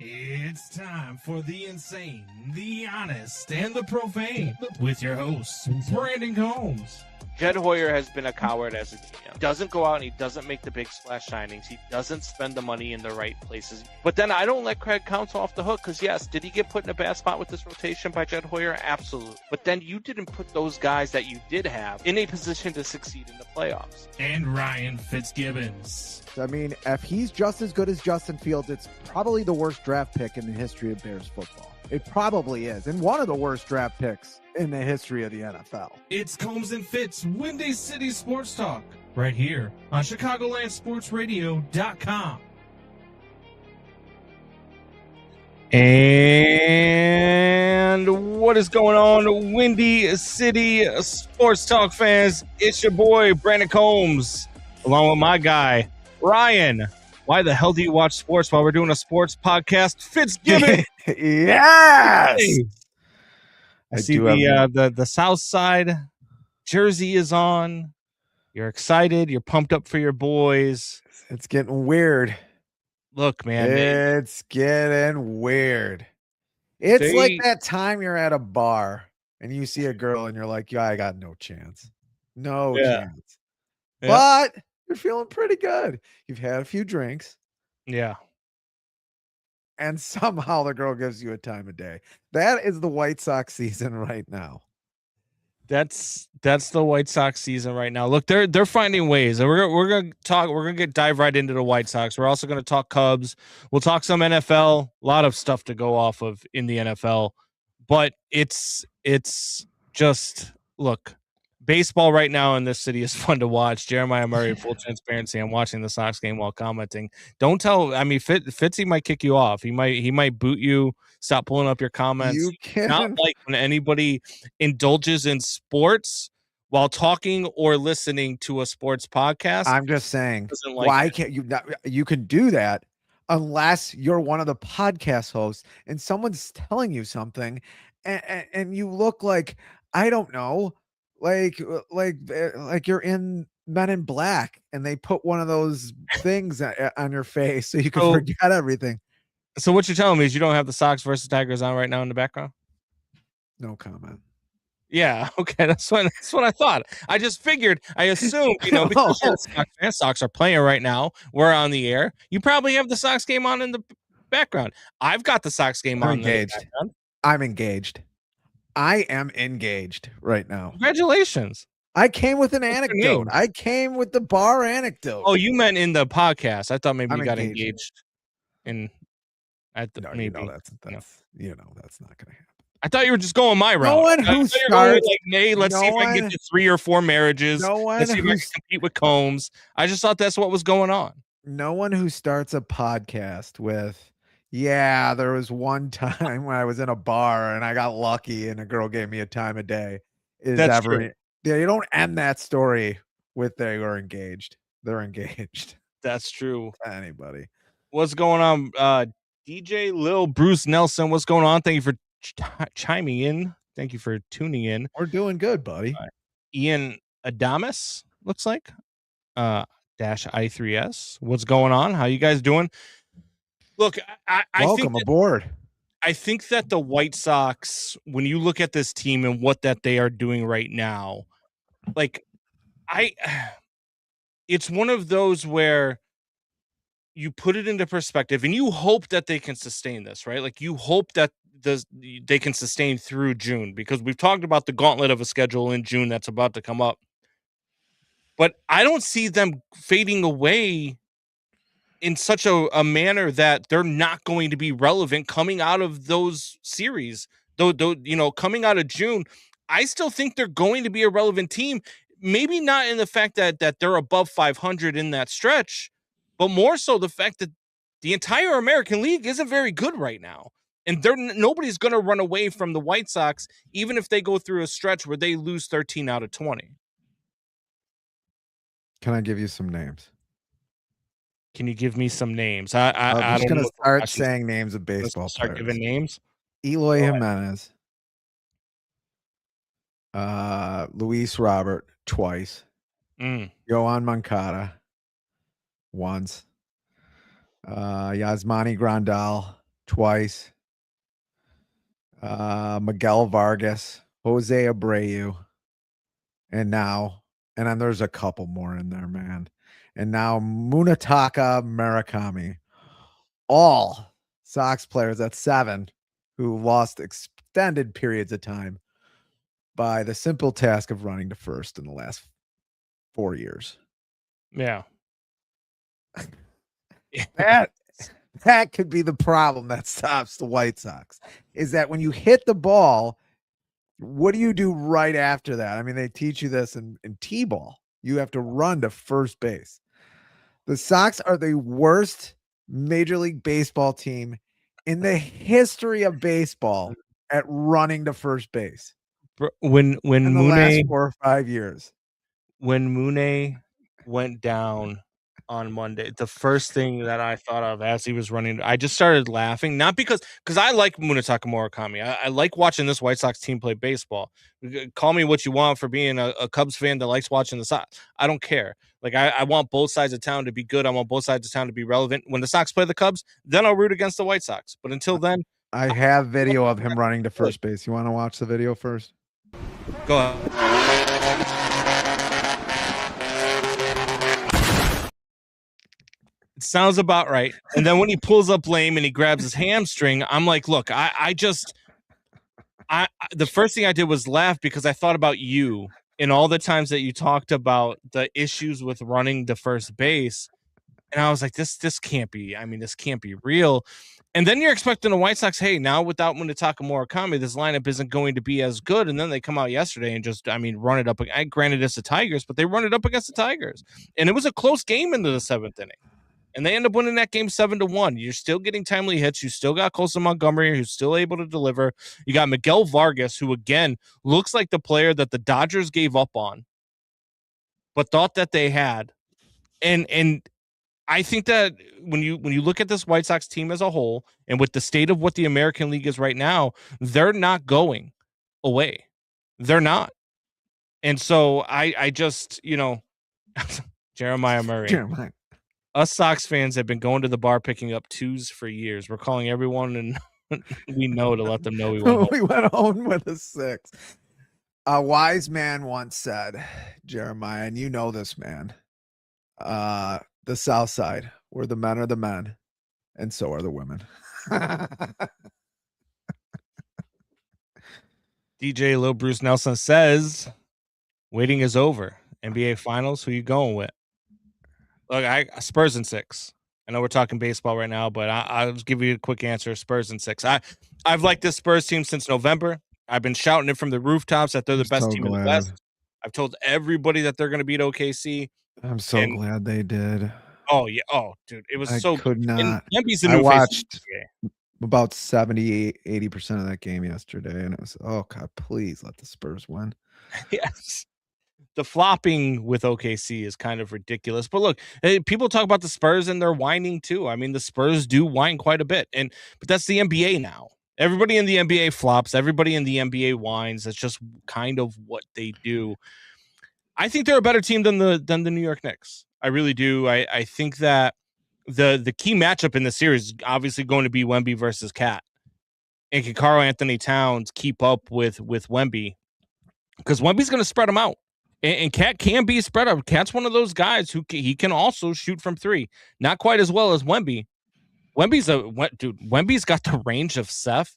It's time for the insane, the honest, and the profane with your host, Brandon Combs. Jed Hoyer has been a coward as a GM. Doesn't go out and he doesn't make the big splash signings. He doesn't spend the money in the right places. But then I don't let Craig Counsell off the hook because, yes, did he get put in a bad spot with this rotation by Jed Hoyer? Absolutely. But then you didn't put those guys that you did have in a position to succeed in the playoffs. And Ryan Fitzgibbons. I mean, if he's just as good as Justin Fields, it's probably the worst draft pick in the history of Bears football. It probably is. And one of the worst draft picks in the history of the NFL. It's Combs and Fitz, Windy City Sports Talk, right here on ChicagolandSportsRadio.com. And what is going on, Windy City Sports Talk fans? It's your boy, Brandon Combs, along with my guy, Ryan. Why the hell do you watch sports while we're doing a sports podcast? Fitzgibbons. Yes. Hey. I see the South Side jersey is on. You're excited. You're pumped up for your boys. It's getting weird. Look, man. It's getting weird. It's like that time you're at a bar and you see a girl and you're like, yeah, I got no chance. No chance. Yeah. But you're feeling pretty good. You've had a few drinks. Yeah. And somehow the girl gives you a time of day. That is the White Sox season right now. That's the White Sox season right now. Look, they're finding ways. And we're gonna dive right into the White Sox. We're also gonna talk Cubs. We'll talk some NFL. A lot of stuff to go off of in the NFL. But it's just, look, baseball right now in this city is fun to watch. Jeremiah Murray, full transparency, I'm watching the Sox game while commenting. Don't tell. I mean, Fitzy might kick you off. He might boot you. Stop pulling up your comments. You can't. Not like when anybody indulges in sports while talking or listening to a sports podcast. I'm just saying. Like why can't you? You can do that unless you're one of the podcast hosts and someone's telling you something, and you look like, I don't know. Like you're in Men in Black and they put one of those things on your face so you can forget everything. So what you're telling me is you don't have the Sox versus Tigers on right now in the background? No comment. Yeah, okay, that's what I thought. I just figured, I assumed, because the Sox are playing right now. We're on the air. You probably have the Sox game on in the background. I've got the Sox game on. Engaged. I'm engaged. I am engaged right now. Congratulations. I came with an anecdote. I came with the bar anecdote. Oh, you meant in the podcast. I thought maybe you got engaged in at the maybe. That's not gonna happen. I thought you were just going my route. No one who starts let's see if I can get to 3 or 4 marriages. Let's see if I can compete with Combs. I just thought that's what was going on. No one who starts a podcast with, yeah, there was one time when I was in a bar and I got lucky and a girl gave me a time of day. That's true. Yeah, you don't end that story with they were engaged. They're engaged. That's true. Anybody. What's going on? DJ Lil Bruce Nelson, what's going on? Thank you for chiming in. Thank you for tuning in. We're doing good, buddy. Ian Adamus, looks like. Dash I3S. What's going on? How you guys doing? Look, I welcome aboard. I think that the White Sox, when you look at this team and what that they are doing right now, like it's one of those where you put it into perspective and you hope that they can sustain this, right? Like you hope that they can sustain through June, because we've talked about the gauntlet of a schedule in June that's about to come up. But I don't see them fading away in such a manner that they're not going to be relevant coming out of those series. Though, coming out of June, I still think they're going to be a relevant team. Maybe not in the fact that they're above 500 in that stretch, but more so the fact that the entire American League isn't very good right now. And nobody's going to run away from the White Sox, even if they go through a stretch where they lose 13 out of 20. Can I give you some names? Can you give me some names? I'm just going to start saying names of baseball players. Start giving names. Eloy Jimenez. Luis Robert twice. Yohan Moncada once. Yasmani Grandal twice. Miguel Vargas, Jose Abreu, and then there's a couple more in there, man. And now Munetaka Murakami. All Sox players at 7 who lost extended periods of time by the simple task of running to first in the last 4 years. Yeah. That could be the problem that stops the White Sox, is that when you hit the ball, what do you do right after that? I mean, they teach you this in T-ball. You have to run to first base. The Sox are the worst Major League Baseball team in the history of baseball at running to first base. When in the last 4 or 5 years. When Mune went down on Monday, the first thing that I thought of as he was running, I just started laughing. Not because I like Munetaka Murakami. I like watching this White Sox team play baseball. Call me what you want for being a Cubs fan that likes watching the Sox. I don't care. Like, I want both sides of town to be good. I want both sides of town to be relevant. When the Sox play the Cubs, then I'll root against the White Sox. But until then, I have video of him running to first base. You want to watch the video first? Go ahead. It sounds about right. And then when he pulls up lame and he grabs his hamstring, I'm like, look, the first thing I did was laugh because I thought about you and all the times that you talked about the issues with running to first base. And I was like, this can't be. I mean, this can't be real. And then you're expecting the White Sox, hey, now without Munetaka Murakami, this lineup isn't going to be as good. And then they come out yesterday and just, run it up. Granted, it's the Tigers, but they run it up against the Tigers. And it was a close game into the 7th inning. And they end up winning that game 7-1. You're still getting timely hits. You still got Colson Montgomery, who's still able to deliver. You got Miguel Vargas, who, again, looks like the player that the Dodgers gave up on, but thought that they had. And I think that when you look at this White Sox team as a whole, and with the state of what the American League is right now, they're not going away. They're not. And so I just, Jeremiah Murray. Us Sox fans have been going to the bar picking up 2s for years. We're calling everyone and we know to let them know we went home. We went home with a 6. A wise man once said, Jeremiah, and you know this man, the South Side, where the men are the men, and so are the women. DJ Lil Bruce Nelson says, waiting is over. NBA Finals, who you going with? Look, Spurs in 6. I know we're talking baseball right now, but I'll just give you a quick answer. Spurs in 6. I've liked this Spurs team since November. I've been shouting it from the rooftops that they're the best team in the West. I've told everybody that they're going to beat OKC. I'm so glad they did. Oh, yeah. Oh, dude. It was so could not. I watched about 70-80% of that game yesterday, and it was, oh, God, please let the Spurs win. Yes. The flopping with OKC is kind of ridiculous. But look, people talk about the Spurs and they're whining too. I mean, the Spurs do whine quite a bit. But that's the NBA now. Everybody in the NBA flops. Everybody in the NBA whines. That's just kind of what they do. I think they're a better team than the New York Knicks. I really do. I think that the key matchup in the series is obviously going to be Wemby versus Cat. And can Karl-Anthony Towns keep up with Wemby? Because Wemby's going to spread them out. And Cat can be a spread out. Cat's one of those guys who he can also shoot from 3. Not quite as well as Wemby. Wemby's got the range of Steph,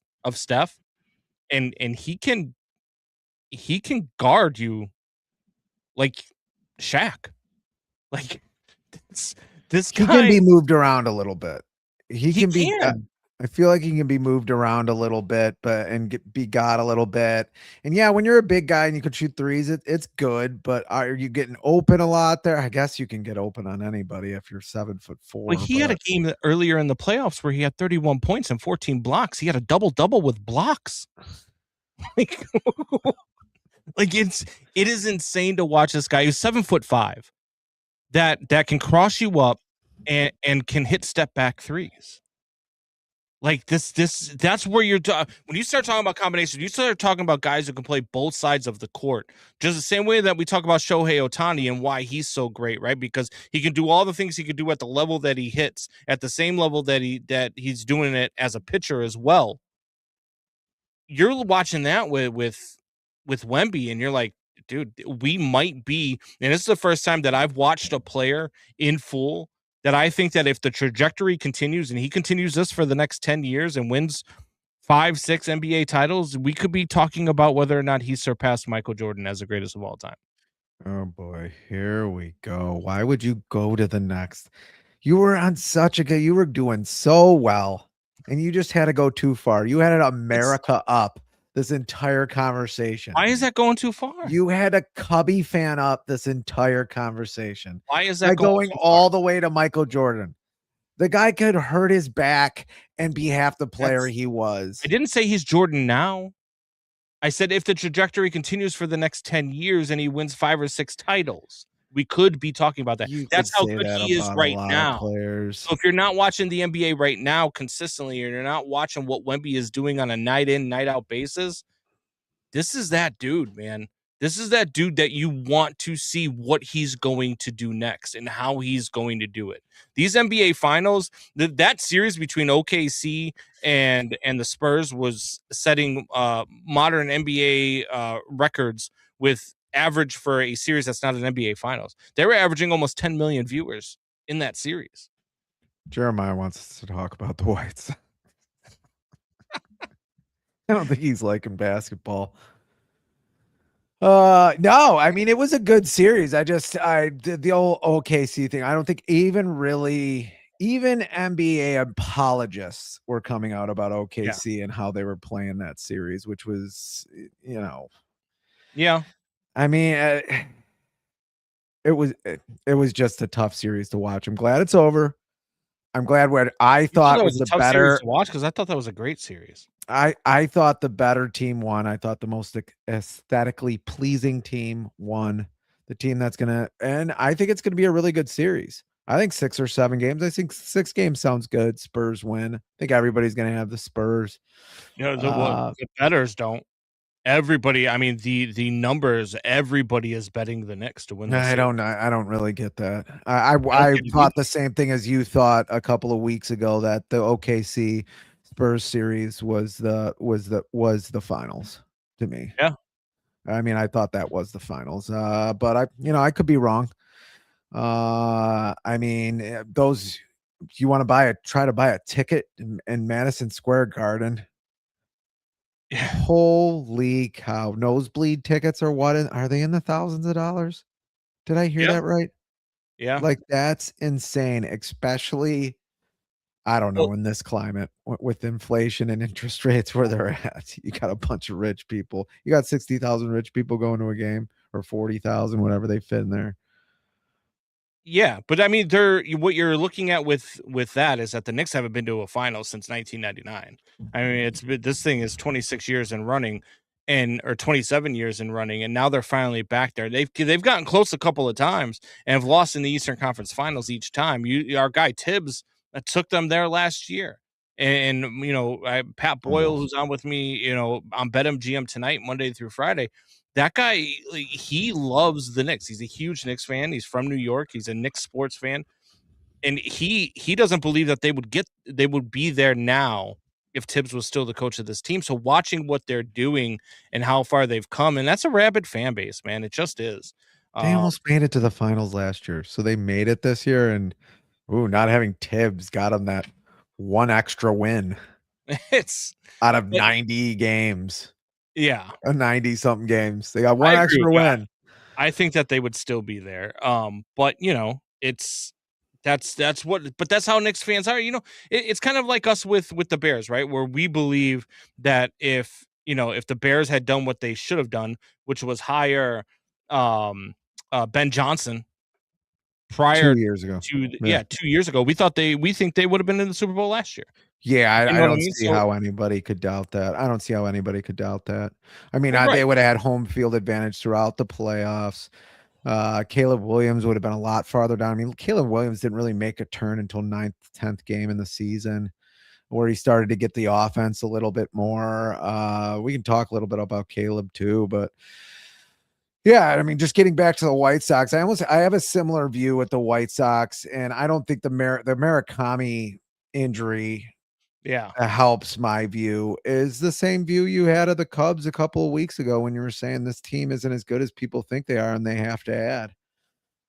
and he can guard you like Shaq. Like this guy, he can be moved around a little bit. He can. I feel like he can be moved around a little bit, and be got a little bit. And yeah, when you're a big guy and you can shoot 3s, it's good. But are you getting open a lot there? I guess you can get open on anybody if you're 7'4". Well, he had a game earlier in the playoffs where he had 31 points and 14 blocks. He had a double-double with blocks. Like it is insane to watch this guy who's 7'5" that can cross you up and can hit step back 3s. Like that's where when you start talking about combinations, you start talking about guys who can play both sides of the court. Just the same way that we talk about Shohei Ohtani and why he's so great, right? Because he can do all the things he could do at the level that he hits, at the same level that he's doing it as a pitcher as well. You're watching that with Wemby, and you're like, dude, we might be, and this is the first time that I've watched a player in full that I think that if the trajectory continues and he continues this for the next 10 years and wins 5, 6 NBA titles, we could be talking about whether or not he surpassed Michael Jordan as the greatest of all time. Oh boy, here we go. Why would you go to the next? You were on such a good, you were doing so well, and you just had to go too far. You had it America up this entire conversation. Why is that going too far? You had a Cubby fan up this entire conversation. Why is that by going all the way to Michael Jordan? The guy could hurt his back and be half the player he was. I didn't say he's Jordan now. I said if the trajectory continues for the next 10 years and he wins 5 or 6 titles, we could be talking about that. That's how good he is right now. So if you're not watching the NBA right now consistently, or you're not watching what Wemby is doing on a night in, night out basis, this is that dude, man. This is that dude that you want to see what he's going to do next and how he's going to do it. These NBA finals, that series between OKC and the Spurs was setting modern NBA records with average for a series that's not an NBA finals. They were averaging almost 10 million viewers in that series. Jeremiah wants us to talk about the Whites. I don't think he's liking basketball. No, I mean, it was a good series. I did the old OKC thing. I don't think even NBA apologists were coming out about OKC and how they were playing that series, which was, yeah. I mean, it was just a tough series to watch. I'm glad it's over. I'm glad what I thought was the better to watch, because I thought that was a great series. I thought the better team won. I thought the most aesthetically pleasing team won. The team that's and I think it's gonna be a really good series. I think 6 or 7 games. I think 6 games sounds good. Spurs win. I think everybody's gonna have the Spurs. The bettors don't. Everybody, I mean, the numbers, everybody is betting the Knicks to win. I don't really get that. I thought the same thing as you thought a couple of weeks ago, that the OKC Spurs series was the finals to me. Yeah. I mean, I thought that was the finals. But I could be wrong. I mean, those, you want to try to buy a ticket in Madison Square Garden. Holy cow. Nosebleed tickets are are they in the thousands of dollars? Did I hear that right? Yeah. Like, that's insane, especially, I don't know, in this climate with inflation and interest rates where they're at. You got a bunch of rich people. You got 60,000 rich people going to a game, or 40,000, whatever they fit in there. Yeah, but I mean, what you're looking at with that is that the Knicks haven't been to a final since 1999. I mean, this thing is 26 years in running, or 27 years in running, and now they're finally back there. They've gotten close a couple of times and have lost in the Eastern Conference Finals each time. Our guy Tibbs took them there last year, and Pat Boyle, who's on with me, on BetMGM tonight, Monday through Friday. That guy, he loves the Knicks. He's a huge Knicks fan. He's from New York. He's a Knicks sports fan. And he doesn't believe that they would be there now if Tibbs was still the coach of this team. So watching what they're doing and how far they've come, and that's a rabid fan base, man. It just is. They almost made it to the finals last year. So they made it this year, and not having Tibbs got them that one extra win. It's out of 90 games. Yeah. 90 something games. They got one extra win. I think that they would still be there. But that's how Knicks fans are. It's kind of like us with the Bears, right? Where we believe that if the Bears had done what they should have done, which was hire Ben Johnson prior 2 years ago. 2 years ago, we think they would have been in the Super Bowl last year. Yeah, I don't see how anybody could doubt that. I don't see how anybody could doubt that. I mean, they would have had home field advantage throughout the playoffs. Caleb Williams would have been a lot farther down. I mean, Caleb Williams didn't really make a turn until 9th, 10th game in the season. where he started to get the offense a little bit more. We can talk a little bit about Caleb too, but yeah, I mean, just getting back to the White Sox, I have a similar view with the White Sox, and I don't think the Murakami injury Yeah. helps my view. Is the same view you had of the Cubs a couple of weeks ago when you were saying this team isn't as good as people think they are and they have to add.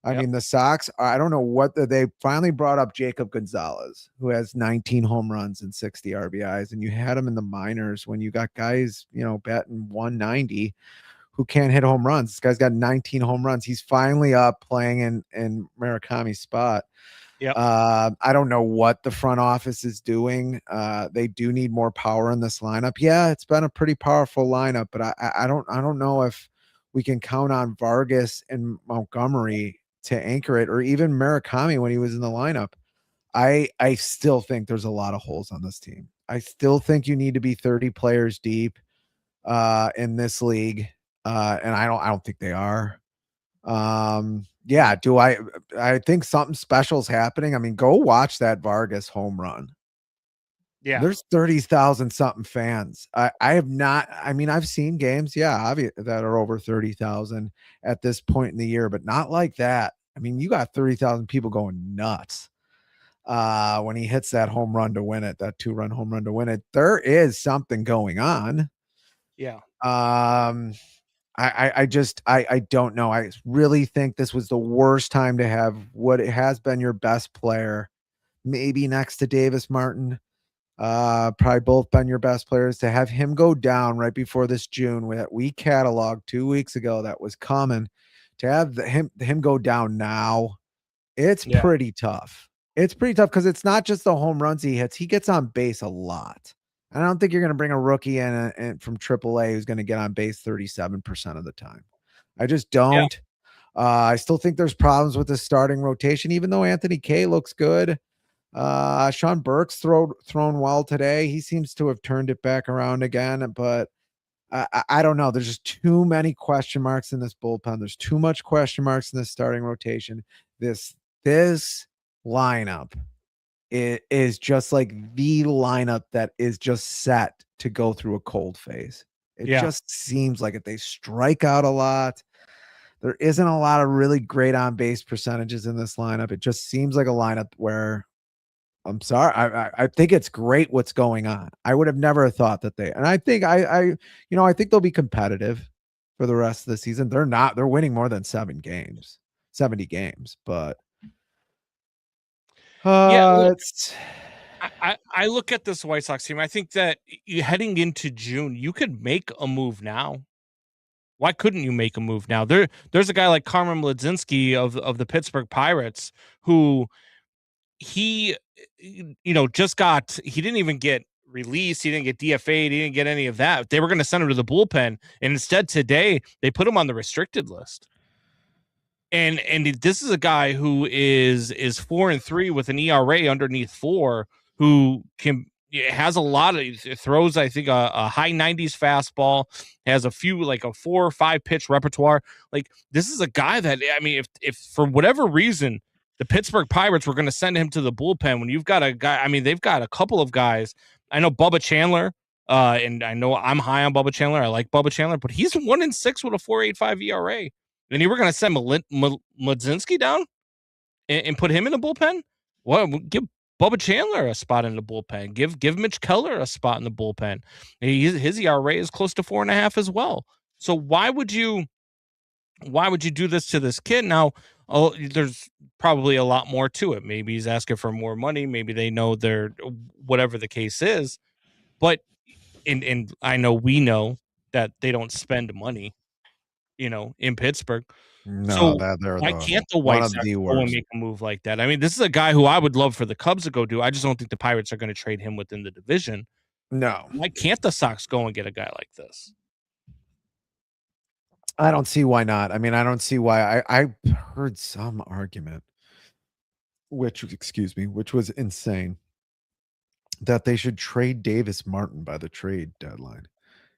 I Yep. mean, the Sox, I don't know what they finally brought up Jacob Gonzalez, who has 19 home runs and 60 RBIs, and you had him in the minors when you got guys, batting 190 who can't hit home runs. This guy's got 19 home runs. He's finally up playing in Murakami's spot. Yep. I don't know what the front office is doing. They do need more power in this lineup. Yeah, it's been a pretty powerful lineup, but I don't know if we can count on Vargas and Montgomery to anchor it, or even Murakami when he was in the lineup. I still think there's a lot of holes on this team. I still think you need to be 30 players deep in this league. And I don't think they are. Yeah, I think something special is happening. I mean, go watch that Vargas home run. Yeah. There's 30,000 something fans. I have not, I mean, I've seen games, yeah, that are over 30,000 at this point in the year, but not like that. I mean, you got 30,000 people going nuts when he hits that home run to win it, that 2-run home run to win it. There is something going on. Yeah. I don't know. I really think this was the worst time to have what it has been your best player, maybe next to Davis Martin. Probably both been your best players, to have him go down right before this June that we cataloged 2 weeks ago that was coming, to have him go down now. It's pretty tough. It's pretty tough because it's not just the home runs he hits. He gets on base a lot. I don't think you're going to bring a rookie in from AAA who's going to get on base 37% of the time. I just don't. I still think there's problems with the starting rotation, even though Anthony Kay looks good. Sean Burke's thrown well today. He seems to have turned it back around again, but I don't know. There's just too many question marks in this bullpen. There's too much question marks in this starting rotation. This lineup is just like the lineup that is just set to go through a cold phase. It just seems like it. They strike out a lot. There isn't a lot of really great on base percentages in this lineup. It just seems like a lineup where, I'm sorry, I think it's great what's going on. I would have never thought that and I think I think they'll be competitive for the rest of the season. They're winning more than 70 games, but it's I look at this White Sox team. I think that heading into June, you could make a move now. Why couldn't you make a move now? There's a guy like Carmen Mlodzinski of the Pittsburgh Pirates who he didn't even get released. He didn't get DFA'd. He didn't get any of that. They were going to send him to the bullpen. And instead today they put him on the restricted list. And this is a guy who is 4-3 with an ERA underneath 4, who has a lot of throws. I think a high 90s fastball, has a few, like a 4 or 5 pitch repertoire. Like, this is a guy that, I mean, if for whatever reason the Pittsburgh Pirates were going to send him to the bullpen, when you've got a guy, I mean, they've got a couple of guys. I know Bubba Chandler, and I know I'm high on Bubba Chandler. I like Bubba Chandler, but he's 1-6 with a 4.85 ERA. And you were going to send Mlodzinski down and put him in the bullpen? Well, give Bubba Chandler a spot in the bullpen. Give Mitch Keller a spot in the bullpen. His ERA is close to 4.5 as well. So why would you do this to this kid? Now, there's probably a lot more to it. Maybe he's asking for more money. Maybe they know they're, whatever the case is. But and I know we know that they don't spend money, in Pittsburgh. no, So they're why can't the White Sox go and make a move like that? I mean, this is a guy who I would love for the Cubs to go do. I just don't think the Pirates are going to trade him within the division. No. Why can't the Sox go and get a guy like this? I don't see why not. I mean, I don't see why. I heard some argument, which was insane, that they should trade Davis Martin by the trade deadline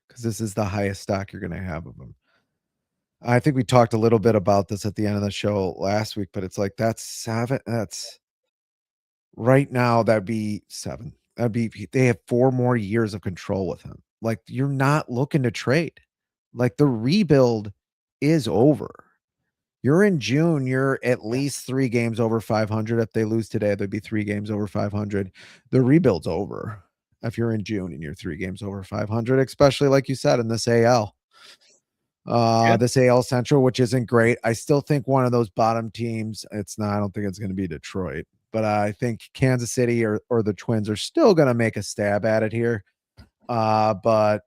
because this is the highest stock you're going to have of him. I think we talked a little bit about this at the end of the show last week, but it's like that's right now that'd be 7. They have 4 more years of control with him. Like, you're not looking to trade. Like, the rebuild is over. You're in June, you're at least 3 games over 500. If they lose today, there'd be 3 games over 500. The rebuild's over if you're in June and you're 3 games over 500, especially like you said in this AL. This AL Central, which isn't great. I still think one of those bottom teams, I don't think it's going to be Detroit, but I think Kansas City or the Twins are still going to make a stab at it here. But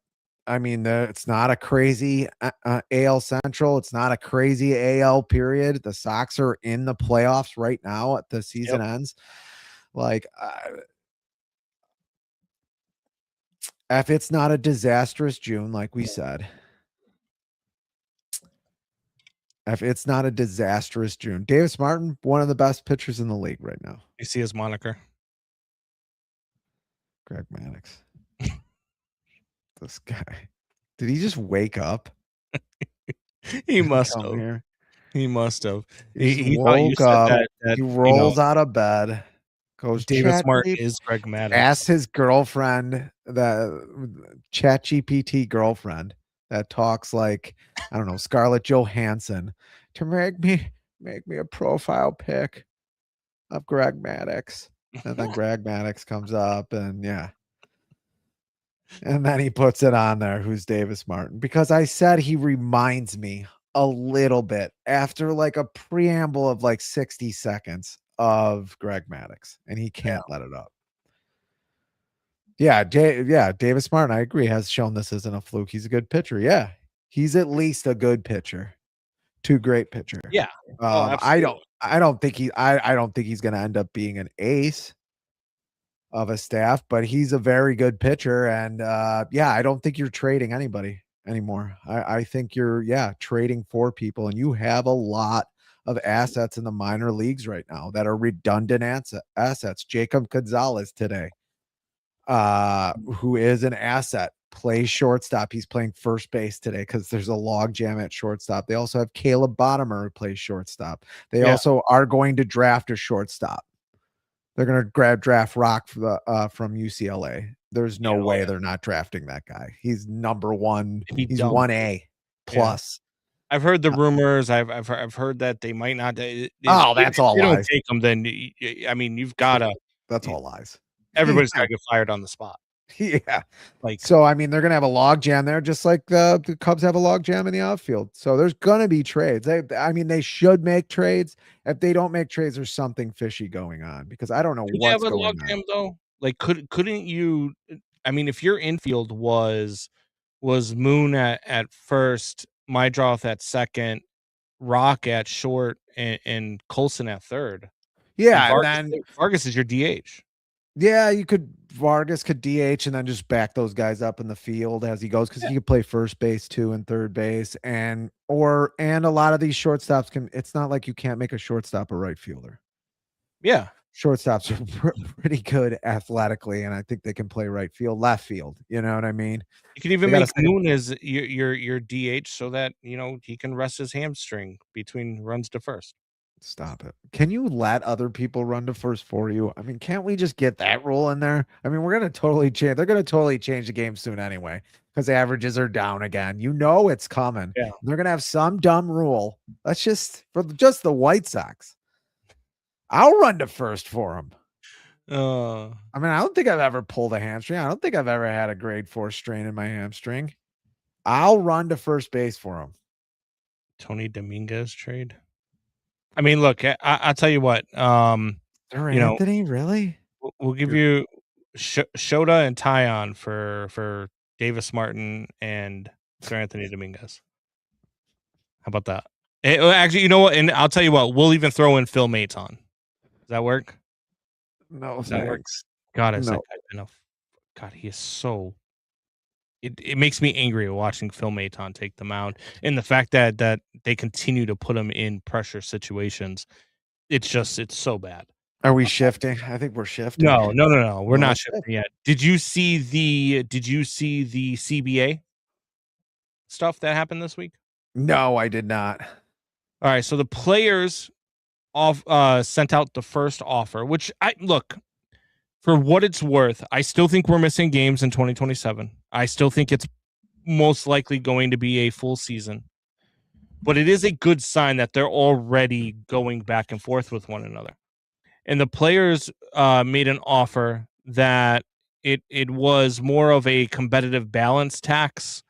I mean, it's not a crazy AL Central. It's not a crazy AL period. The Sox are in the playoffs right now at the season ends. Like, if it's not a disastrous June, like we said, if it's not a disastrous June, Davis Martin, one of the best pitchers in the league right now. You see his moniker? Greg Maddux. This guy. Did he just wake up? He must Come have. here. He must have. He woke up. He rolls out of bed. Goes Davis Martin ChatGPT, is Greg Maddux. asks his girlfriend, the ChatGPT girlfriend that talks like, I don't know, Scarlett Johansson, to make me a profile pic of Greg Maddux. And then Greg Maddux comes up and and then he puts it on there, who's Davis Martin, because I said he reminds me a little bit after like a preamble of like 60 seconds of Greg Maddux, and he can't let it up. Davis Martin, I agree, has shown this isn't a fluke. He's a good pitcher. Yeah, he's at least a good pitcher. Too great pitcher. Yeah. I don't think he's going to end up being an ace of a staff, but he's a very good pitcher. And I don't think you're trading anybody anymore. I think you're trading for people, and you have a lot of assets in the minor leagues right now that are redundant assets. Jacob Gonzalez today, who is an asset, plays shortstop. He's playing first base today because there's a log jam at shortstop. They also have Caleb Bottomer who plays shortstop. They also are going to draft a shortstop. They're going to draft Rock from UCLA. There's no way they're not drafting that guy. He's number one. He's 1A plus. I've heard the rumors. I've heard that they might not. That's all lies. You don't take them, then I mean, you've got to. That's all lies. Everybody's got to get fired on the spot. Yeah. So, I mean, they're going to have a log jam there, just like the Cubs have a log jam in the outfield. So there's going to be trades. They should make trades. If they don't make trades, there's something fishy going on, because I don't know what's going on. Log jam, though? Like, couldn't you? I mean, if your infield was Moon at first, Mydroth at second, Rock at short, and Colson at third. Yeah, and then Vargas is your DH. Yeah, Vargas could DH and then just back those guys up in the field as he goes, because he could play first base too and third base, and a lot of these shortstops it's not like you can't make a shortstop a right fielder. Yeah. Shortstops are pretty good athletically, and I think they can play right field, left field. You know what I mean? You can even make Moon as your DH so that, he can rest his hamstring between runs to first. Stop it. Can you let other people run to first for you? I mean, can't we just get that rule in there? I mean, they're going to totally change the game soon anyway, because averages are down again. It's coming. Yeah. They're going to have some dumb rule. That's just for the White Sox. I'll run to first for them. I mean, I don't think I've ever pulled a hamstring. I don't think I've ever had a grade 4 strain in my hamstring. I'll run to first base for them. Tony Dominguez trade. I mean, look, I'll tell you what. Anthony, really? We'll give you Shota and Tyon for Davis Martin and Sir Anthony Dominguez. How about that? Actually, you know what? And I'll tell you what. We'll even throw in Phil Maton. Does that work? No, that works. God, that guy been God, he is so. It makes me angry watching Phil Maton take the mound, and the fact that they continue to put him in pressure situations. It's so bad. Are we shifting? I think we're shifting. No. We're not shifting yet. Did you see the CBA stuff that happened this week? No, I did not. All right, so the players sent out the first offer, which For what it's worth, I still think we're missing games in 2027. I still think it's most likely going to be a full season. But it is a good sign that they're already going back and forth with one another. And the players made an offer that it was more of a competitive balance tax,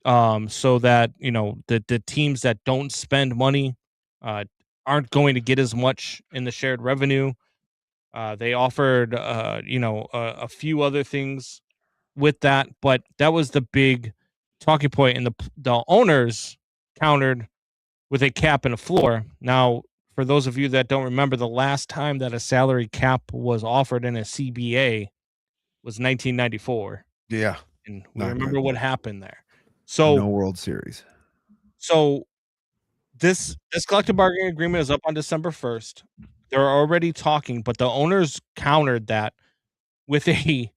so that the teams that don't spend money aren't going to get as much in the shared revenue. They offered a few other things with that, but that was the big talking point, and the owners countered with a cap and a floor. Now, for those of you that don't remember, the last time that a salary cap was offered in a CBA was 1994, Yeah. and we Not remember good. what happened there. No So, World Series. so this collective bargaining agreement is up on December 1st. They're already talking, but the owners countered that with a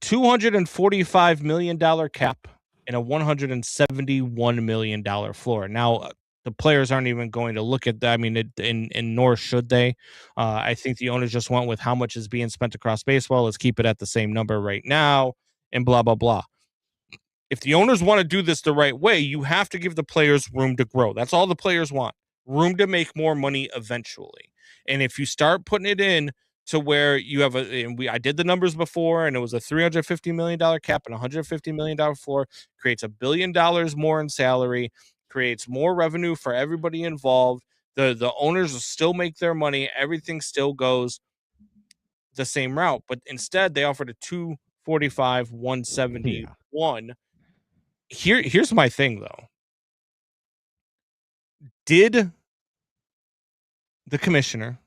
$245 million cap and a $171 million floor. Now, the players aren't even going to look at that. I mean, and nor should they. I think the owners just went with how much is being spent across baseball. Let's keep it at the same number right now, and blah, blah, blah. If the owners want to do this the right way, you have to give the players room to grow. That's all the players want. Room to make more money eventually. And if you start putting it in to where you have I did the numbers before, and it was a $350 million cap and $150 million floor, creates $1 billion more in salary, creates more revenue for everybody involved. The owners will still make their money. Everything still goes the same route, but instead they offered a 245, 171. Here's my thing though. Did the commissioner,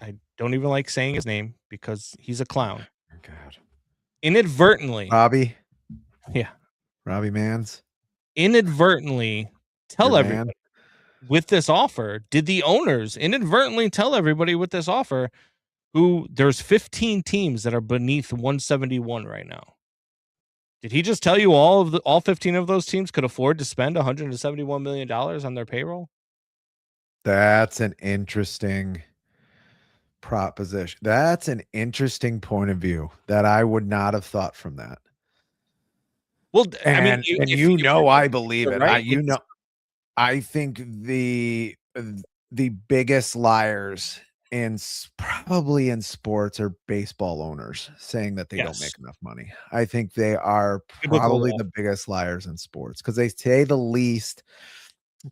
I don't even like saying his name because he's a clown, God. inadvertently, Robbie Mans, Your tell man. everybody with this offer, did the owners inadvertently tell everybody with this offer who there's 15 teams that are beneath 171 right now? Did he just tell you all 15 of those teams could afford to spend $171 million on their payroll? That's an interesting proposition. That's an interesting point of view that I would not have thought from that. Well, And, I mean, I believe it. Right? I think the biggest liars probably in sports are baseball owners saying that they don't Yes. make enough money. I think they are Biblical probably law. the biggest liars in sports because they say the least.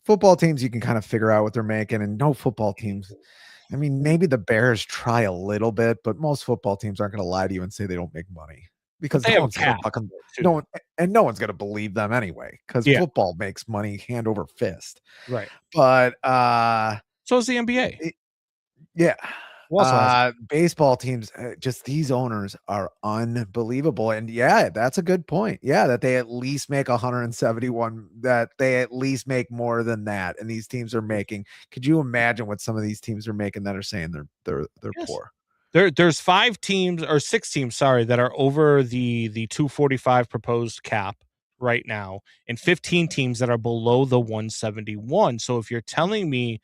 Football teams, you can kind of figure out what they're making, and no football teams. I mean, maybe the Bears try a little bit, but most football teams aren't going to lie to you and say they don't make money because They no have one's going to cap, fucking too. no one's going to believe them anyway because Yeah. football makes money hand over fist. Right. But So is the NBA. Yeah. Who also has Baseball teams, just these owners are unbelievable. And yeah, that's a good point. Yeah, that they at least make 171, that they at least make more than that. And these teams are making, could you imagine what some of these teams are making that are saying they're Yes. poor? There's 5 teams or 6 teams, sorry, that are over the 245 proposed cap right now, and 15 teams that are below the 171. So if you're telling me,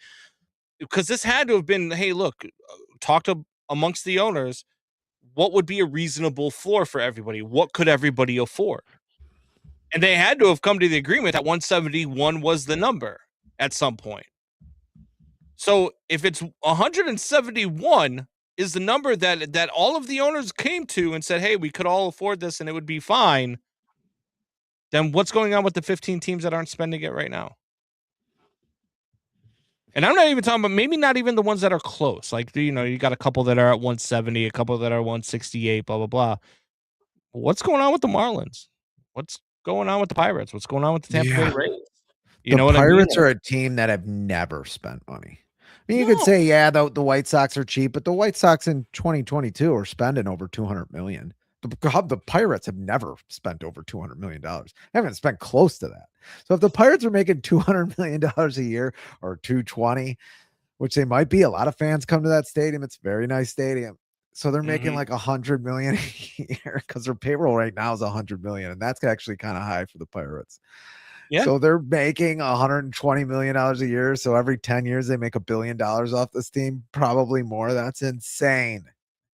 because this had to have been, hey, look, talk to amongst the owners, what would be a reasonable floor for everybody? What could everybody afford? And they had to have come to the agreement that 171 was the number at some point. So if it's 171 is the number that all of the owners came to and said, hey, we could all afford this and it would be fine, then what's going on with the 15 teams that aren't spending it right now? And I'm not even talking about, maybe not even the ones that are close. Like, you got a couple that are at 170, a couple that are 168, blah, blah, blah. What's going on with the Marlins? What's going on with the Pirates? What's going on with the Tampa Bay Rays? You know what Pirates I mean? are a team that have never spent money. I mean, you could say, yeah, the White Sox are cheap, but the White Sox in 2022 are spending over 200 million. The Pirates have never spent over $200 million. They haven't spent close to that. So if the Pirates are making $200 million a year or 220, which they might be, a lot of fans come to that stadium. It's a very nice stadium. So they're making like 100 million a year because their payroll right now is 100 million. And that's actually kind of high for the Pirates. Yeah. So they're making $120 million a year. So every 10 years, they make $1 billion off this team, probably more. That's insane.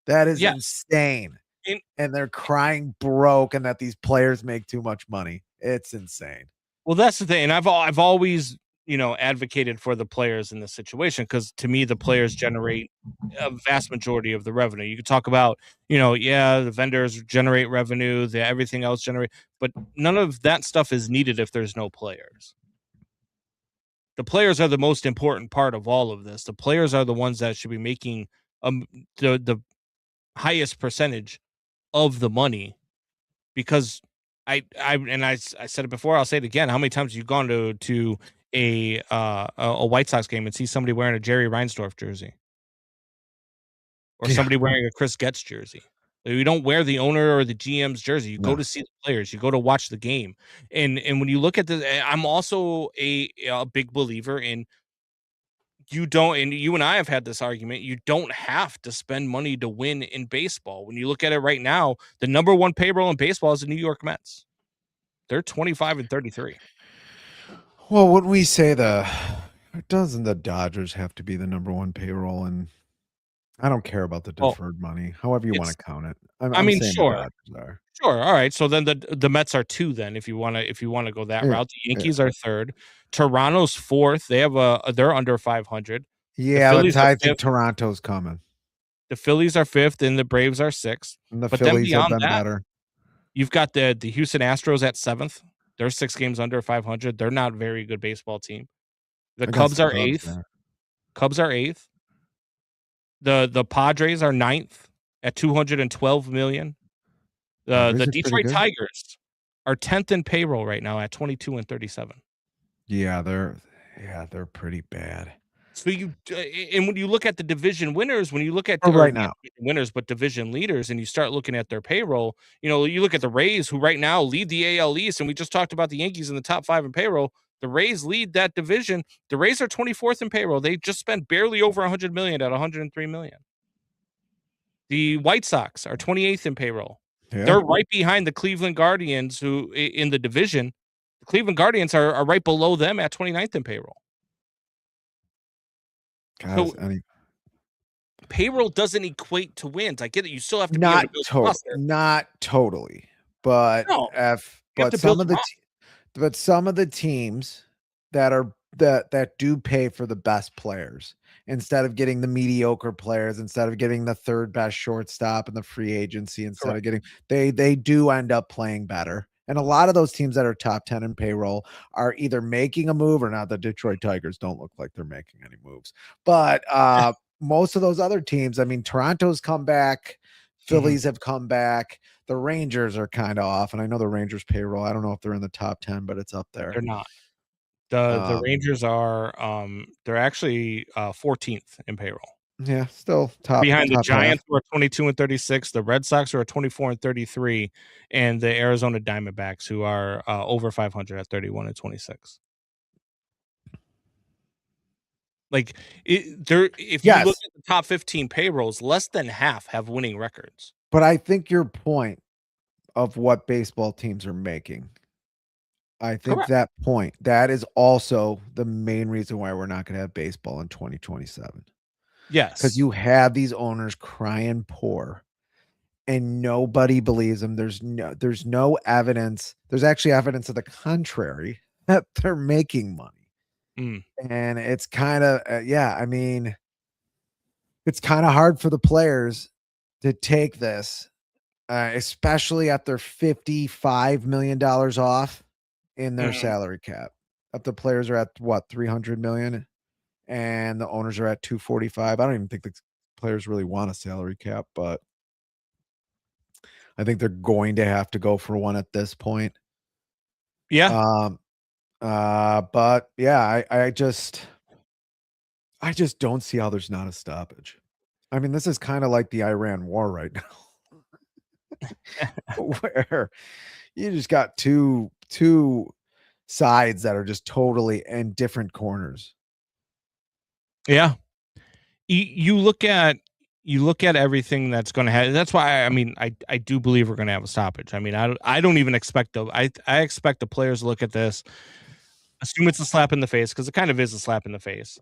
That is Yeah. insane. And- And they're crying broke and that these players make too much money. It's insane. Well, that's the thing. And I've always, advocated for the players in this situation, because to me, the players generate a vast majority of the revenue. You could talk about, the vendors generate revenue, everything else generate, but none of that stuff is needed if there's no players. The players are the most important part of all of this. The players are the ones that should be making the highest percentage of the money, because I said it before, I'll say it again. How many times have you gone to a White Sox game and see somebody wearing a Jerry Reinsdorf jersey, or somebody wearing a Chris Getz jersey? You don't wear the owner or the GM's jersey. You go to see the players. You go to watch the game. And when you look at I'm also a big believer in, and you and I have had this argument, you don't have to spend money to win in baseball. When you look at it right now, the number one payroll in baseball is the New York Mets. They're 25-33. Well, when we say doesn't the Dodgers have to be the number one payroll? And I don't care about the deferred money, however you want to count it. I'm saying sure. the Dodgers are. Sure. All right. So then the Mets are 2 then, if you want to go that route. The Yankees are 3rd. Toronto's 4th. They're under 500. Yeah, but I think Toronto's coming. The Phillies are 5th and the Braves are 6th. And the but Phillies then have beyond been that, better. You've got the Houston Astros at 7th. They're 6 games under 500. They're not a very good baseball team. The Cubs are 8th. Yeah. Cubs are 8th. The Padres are 9th at 212 million. The Detroit Tigers are 10th in payroll right now at 22-37. Yeah, they're pretty bad. So and when you look at the division winners, when you look at right now winners, but division leaders, and you start looking at their payroll, you look at the Rays, who right now lead the AL East, and we just talked about the Yankees in the top 5 in payroll. The Rays lead that division. The Rays are 24th in payroll. They just spent barely over 100 million at 103 million. The White Sox are 28th in payroll. Yeah. They're right behind the Cleveland Guardians, who in the division. The Cleveland Guardians are right below them at 29th in payroll. Guys, payroll doesn't equate to wins. I get it. You still have to not be able to not totally, but some of the teams that do pay for the best players, instead of getting the mediocre players, instead of getting the 3rd best shortstop in the free agency, instead of getting, they do end up playing better. And a lot of those teams that are top 10 in payroll are either making a move or not. The Detroit Tigers don't look like they're making any moves, but most of those other teams, I mean, Toronto's come back, Phillies have come back. The Rangers are kind of off, and I know the Rangers payroll, I don't know if they're in the top 10, but it's up there. They're not. The Rangers are they're actually 14th in payroll. Yeah, still top behind top the Giants, who are 22-36, the Red Sox, who are 24-33, and the Arizona Diamondbacks, who are over 500 at 31-26. Like if you look at the top 15 payrolls, less than half have winning records. But I think your point of what baseball teams are making, I think that is also the main reason why we're not going to have baseball in 2027. Yes. Because you have these owners crying poor and nobody believes them. There's no evidence. There's actually evidence of the contrary, that they're making money. And it's kind of, I mean, it's kind of hard for the players to take this, especially at their $55 million off in their salary cap. If the players are at what, 300 million, and the owners are at 245. I don't even think the players really want a salary cap, but I think they're going to have to go for one at this point. Yeah. But yeah, I just don't see how there's not a stoppage. I mean, this is kind of like the Iran war right now, where you just got two sides that are just totally in different corners. Yeah. You look at everything that's going to happen. That's why I do believe we're going to have a stoppage. I mean, I don't even expect I expect the players to look at this, assume it's a slap in the face, because it kind of is a slap in the face.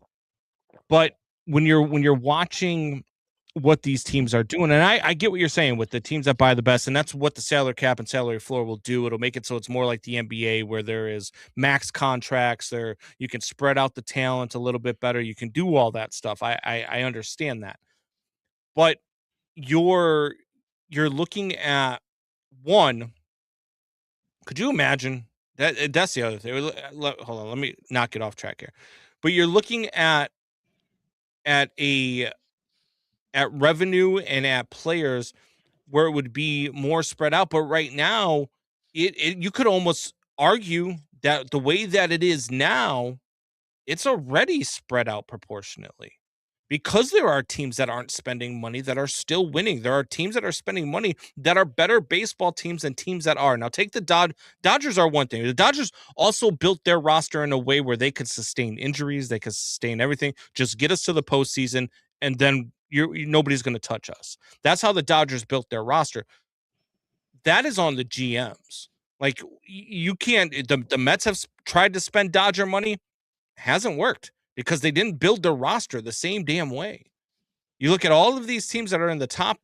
But when you're watching what these teams are doing. And I get what you're saying with the teams that buy the best, and that's what the salary cap and salary floor will do. It'll make it so it's more like the NBA, where there is max contracts there. You can spread out the talent a little bit better. You can do all that stuff. I understand that. But you're looking at one. Could you imagine that's the other thing. Hold on, let me not get off track here. But you're looking at a at revenue and at players where it would be more spread out. But right now, it you could almost argue that the way that it is now, it's already spread out proportionately. Because there are teams that aren't spending money that are still winning. There are teams that are spending money that are better baseball teams than teams that are. Now, take the Dodgers are one thing. The Dodgers also built their roster in a way where they could sustain injuries, they could sustain everything. Just get us to the postseason, and then nobody's going to touch us. That's how the Dodgers built their roster. That is on the GMs. Like, you can't. The Mets have tried to spend Dodger money, hasn't worked, because they didn't build their roster the same damn way. You look at all of these teams that are in the top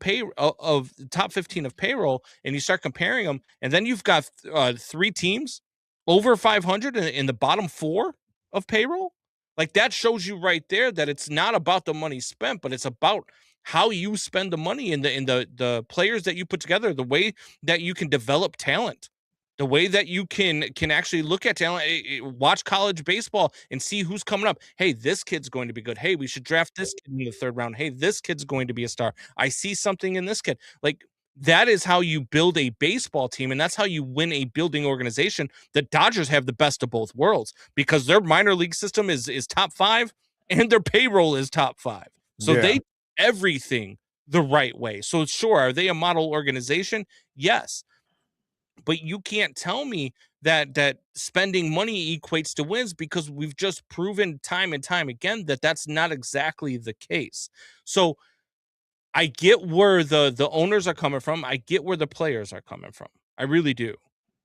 top 15 of payroll, and you start comparing them, and then you've got 3 teams over 500 in the bottom 4 of payroll. Like, that shows you right there that it's not about the money spent, but it's about how you spend the money in the players that you put together, the way that you can develop talent, the way that you can actually look at talent, watch college baseball and see who's coming up. Hey, this kid's going to be good. Hey, we should draft this kid in the 3rd round. Hey, this kid's going to be a star. I see something in this kid. Like, that is how you build a baseball team, and that's how you win a building organization. The Dodgers have the best of both worlds because their minor league system is top 5 and their payroll is top 5. So they do everything the right way. So sure, are they a model organization? Yes. But you can't tell me that spending money equates to wins, because we've just proven time and time again that that's not exactly the case. So I get where the owners are coming from. I get where the players are coming from. I really do.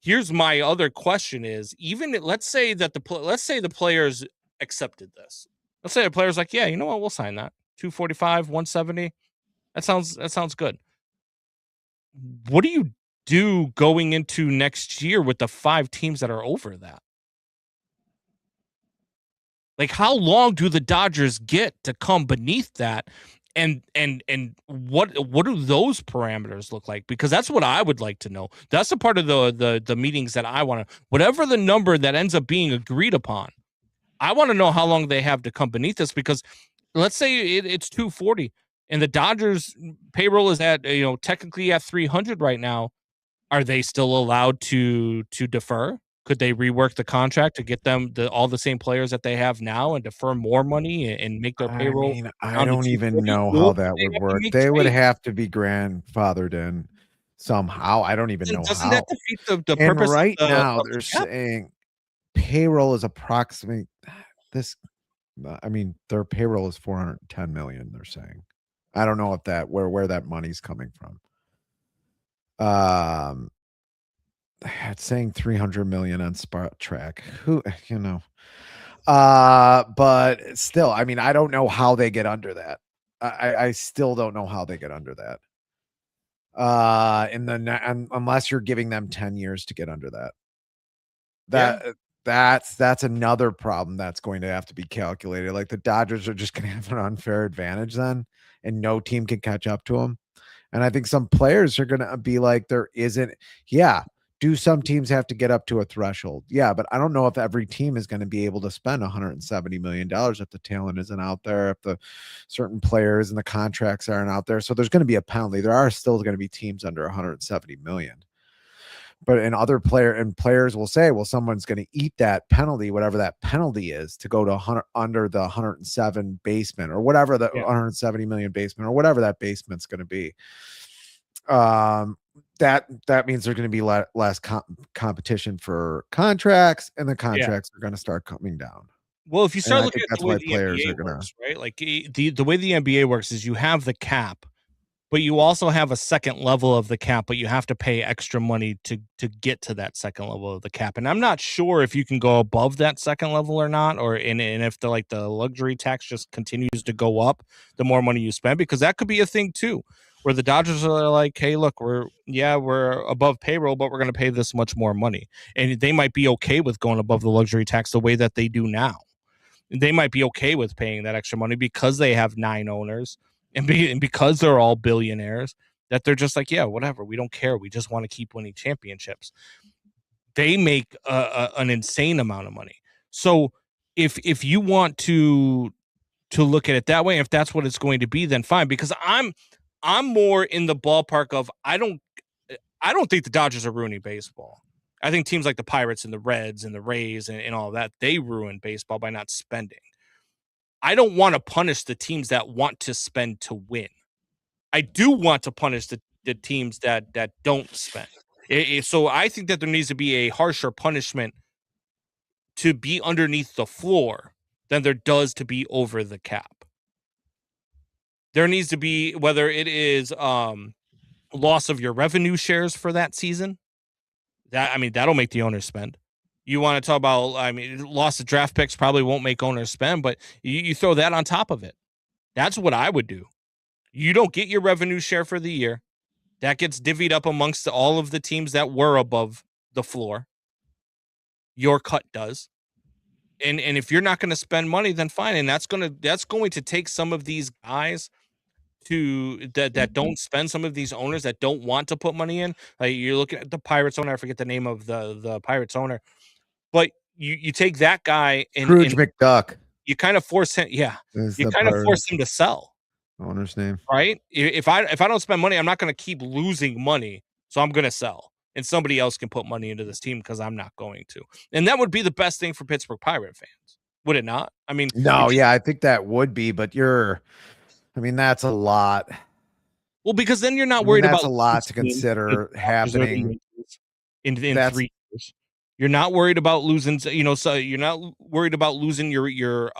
Here's my other question is, let's say the players accepted this. Let's say the players like, yeah, you know what, we'll sign that. 245, 170. That sounds good. What do you do going into next year with the 5 teams that are over that? Like, how long do the Dodgers get to come beneath that? And what do those parameters look like? Because that's what I would like to know. That's a part of the meetings that I want to, whatever the number that ends up being agreed upon, I want to know how long they have to come beneath this. Because let's say it's 240 and the Dodgers payroll is at, technically at 300 right now. Are they still allowed to defer? Could they rework the contract to get them all the same players that they have now and defer more money and make their payroll? I mean, I don't even know how that would work. They would have to be grandfathered in somehow. I don't even know how. Doesn't that defeat the And purpose? right now, they're saying payroll is approximately this. I mean, their payroll is 410 million. They're saying. I don't know if where that money's coming from. It's saying 300 million on Spot Track. Who, but still, I mean, I don't know how they get under that. I still don't know how they get under that. Unless you're giving them 10 years to get under that. That's another problem that's going to have to be calculated. Like, the Dodgers are just going to have an unfair advantage then, and no team can catch up to them. And I think some players are going to be like, do some teams have to get up to a threshold? Yeah, but I don't know if every team is going to be able to spend $170 million if the talent isn't out there, if the certain players and the contracts aren't out there. So there's going to be a penalty. There are still going to be teams under 170 million. But players will say, well, someone's going to eat that penalty, whatever that penalty is, to go to under the 107 basement or whatever, the 170 million basement or whatever that basement's going to be. That means there's going to be less competition for contracts, and the contracts are going to start coming down. Well, if you start looking at the way the NBA works, right? Like, the way the NBA works is you have the cap but you also have a second level of the cap, but you have to pay extra money to get to that second level of the cap. And I'm not sure if you can go above that second level or not, or and if the luxury tax just continues to go up the more money you spend, because that could be a thing too, where the Dodgers are like, hey, look, we're above payroll, but we're going to pay this much more money, and they might be okay with going above the luxury tax the way that they do now. They might be okay with paying that extra money because they have 9 owners and because they're all billionaires, that they're just like, yeah, whatever. We don't care. We just want to keep winning championships. They make an insane amount of money. So if you want to look at it that way, if that's what it's going to be, then fine. Because I'm more in the ballpark of I don't think the Dodgers are ruining baseball. I think teams like the Pirates and the Reds and the Rays and all of that, they ruin baseball by not spending. I don't want to punish the teams that want to spend to win. I do want to punish the teams that don't spend. So I think that there needs to be a harsher punishment to be underneath the floor than there does to be over the cap. There needs to be, whether it is loss of your revenue shares for that season, that'll make the owners spend. You want to talk about, loss of draft picks probably won't make owners spend, but you throw that on top of it. That's what I would do. You don't get your revenue share for the year. That gets divvied up amongst all of the teams that were above the floor. Your cut does. And if you're not going to spend money, then fine. And that's going to take some of these guys that don't spend, some of these owners that don't want to put money in. Like you're looking at the Pirates owner. I forget the name of the Pirates owner, but you take that guy and Scrooge McDuck. You kind of force him. Yeah. You kind of force him to sell. Owner's name. Right. If I don't spend money, I'm not going to keep losing money. So I'm going to sell, and somebody else can put money into this team because I'm not going to. And that would be the best thing for Pittsburgh Pirate fans. Would it not? I mean, no, yeah, I think that would be, but that's a lot. Well, because then you're not worried about a lot to consider happening in 3 years. You're not worried about losing, so you're not worried about losing your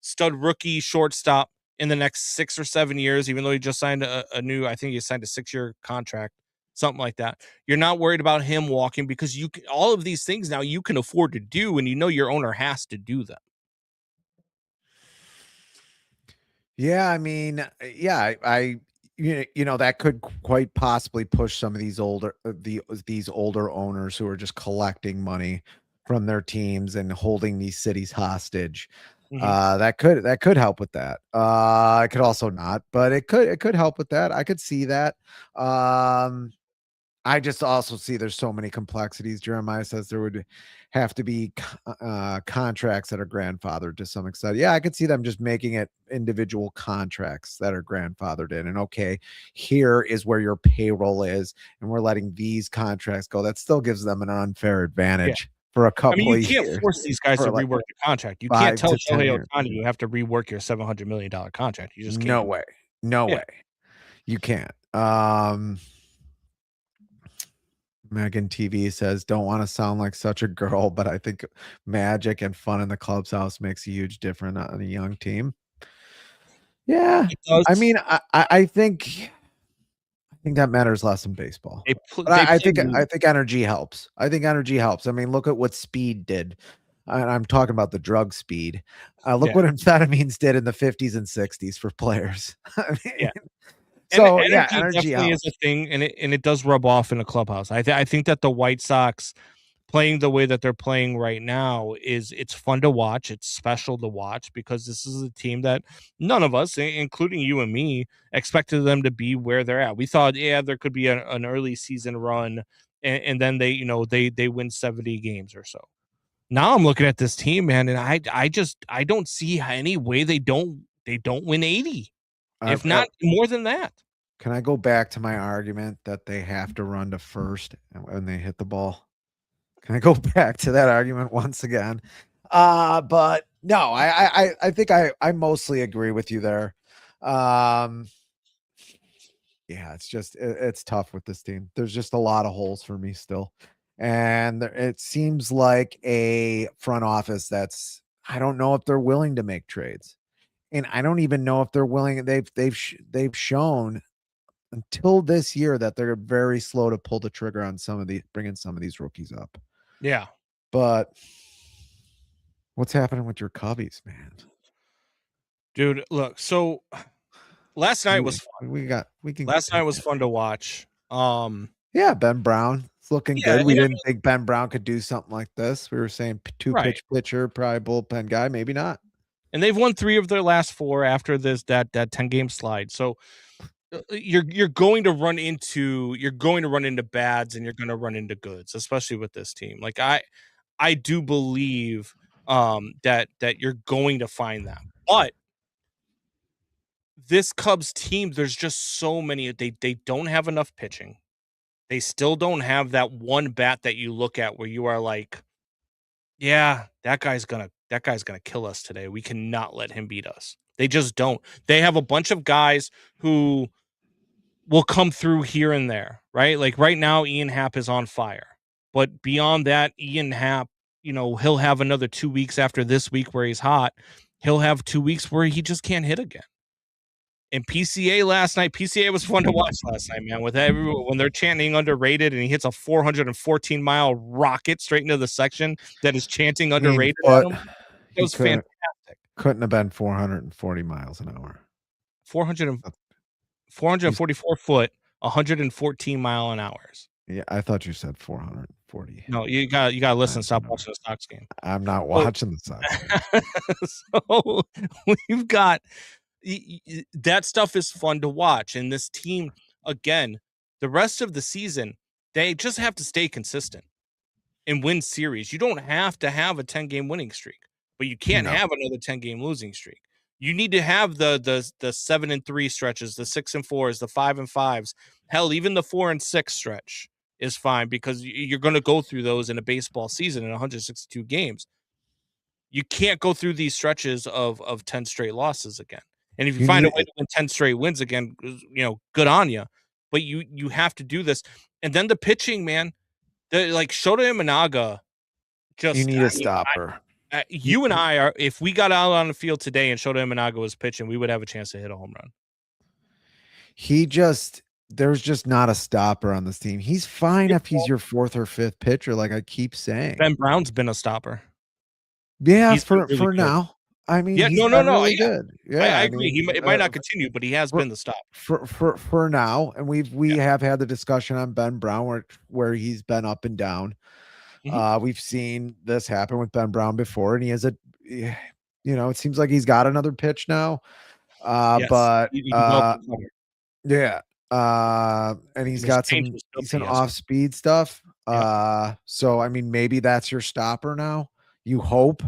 stud rookie shortstop in the next 6 or 7 years, even though he just signed a new, I think he signed a 6-year contract, something like that. You're not worried about him walking because all of these things now you can afford to do, and your owner has to do them. Yeah, that could quite possibly push some of these older owners who are just collecting money from their teams and holding these cities hostage. Mm-hmm. That could help with that. It could also not, but it could help with that. I could see that. I just also see there's so many complexities. Jeremiah says there would have to be contracts that are grandfathered to some extent. Yeah, I could see them just making it individual contracts that are grandfathered in. And okay, here is where your payroll is, and we're letting these contracts go. That still gives them an unfair advantage for a couple of years. You can't force these guys to rework the contract. You can't tell Shohei Ohtani you have to rework your $700 million contract. You just can't. No way. No way. You can't. Megan TV says, don't want to sound like such a girl, but I think magic and fun in the clubhouse makes a huge difference on a young team. Yeah. I think that matters less in baseball. I think energy helps. I mean, look at what speed did. I'm talking about the drug speed. Look what amphetamines did in the 50s and 60s for players. So energy definitely is a thing, and it does rub off in a clubhouse. I think that the White Sox playing the way that they're playing right now it's fun to watch. It's special to watch because this is a team that none of us, including you and me, expected them to be where they're at. We thought, there could be an early season run, and then they win 70 games or so. Now I'm looking at this team, man, and I don't see any way they don't win 80. If not more than that. Can I go back to my argument that they have to run to first when they hit the ball? Can I go back to that argument once again? But no, I think I mostly agree with you there. It's tough with this team. There's just a lot of holes for me still. And it seems like a front office I don't know if they're willing to make trades. And I don't even know if they're willing. They've shown until this year that they're very slow to pull the trigger on bringing some of these rookies up. Yeah. But what's happening with your Cubbies, man? Dude, look, so last night was fun. Last night was fun to watch. Yeah, Ben Brown. It's looking Yeah, good. We didn't think Ben Brown could do something like this. We were saying two-pitch pitcher, probably bullpen guy, maybe not. And they've won 3 of their last 4 after that 10-game slide. So you're going to run into bads and you're going to run into goods, especially with this team. Like I do believe that you're going to find them. But this Cubs team, there's just so many. They don't have enough pitching. They still don't have that one bat that you look at where you are like, yeah, that guy's gonna kill us today. We cannot let him beat us. They just don't. They have a bunch of guys who will come through here and there, right? Like right now, Ian Happ is on fire. But beyond that, Ian Happ, he'll have another 2 weeks after this week where he's hot. He'll have 2 weeks where he just can't hit again. And PCA was fun to watch last night, man. With everyone when they're chanting underrated and he hits a 414-mile rocket straight into the section that is chanting underrated at him. It was fantastic. Couldn't have been 440 miles an hour. 444 foot, 114 mile an hour. Yeah, I thought you said 440. No, you got to listen. Stop watching the Sox game. I'm not watching the Sox game. So we've got that stuff is fun to watch. And this team, again, the rest of the season, they just have to stay consistent and win series. You don't have to have a 10-game winning streak, but you can't have another 10-game losing streak. You need to have the 7-3 stretches, the 6-4s, the 5-5s. Hell, even the 4-6 stretch is fine because you're going to go through those in a baseball season in 162 games. You can't go through these stretches of 10 straight losses again. And if you find a way to win 10 straight wins again, good on you. But you have to do this. And then the pitching, man, like Shota Imanaga, you need a stopper. You and I are, if we got out on the field today and Shota Imanaga was pitching, we would have a chance to hit a home run. There's just not a stopper on this team. He's fine if he's your 4th or 5th pitcher, like I keep saying. Ben Brown's been a stopper. Yeah, for now. I mean, no, really good. Yeah, I agree. It might not continue, but he has been the stop for now. And we have had the discussion on Ben Brown where he's been up and down. Mm-hmm. We've seen this happen with Ben Brown before, and he has it seems like he's got another pitch now. Yes. But yeah. And he's got some decent off-speed stuff. So I mean, maybe that's your stopper now. You hope.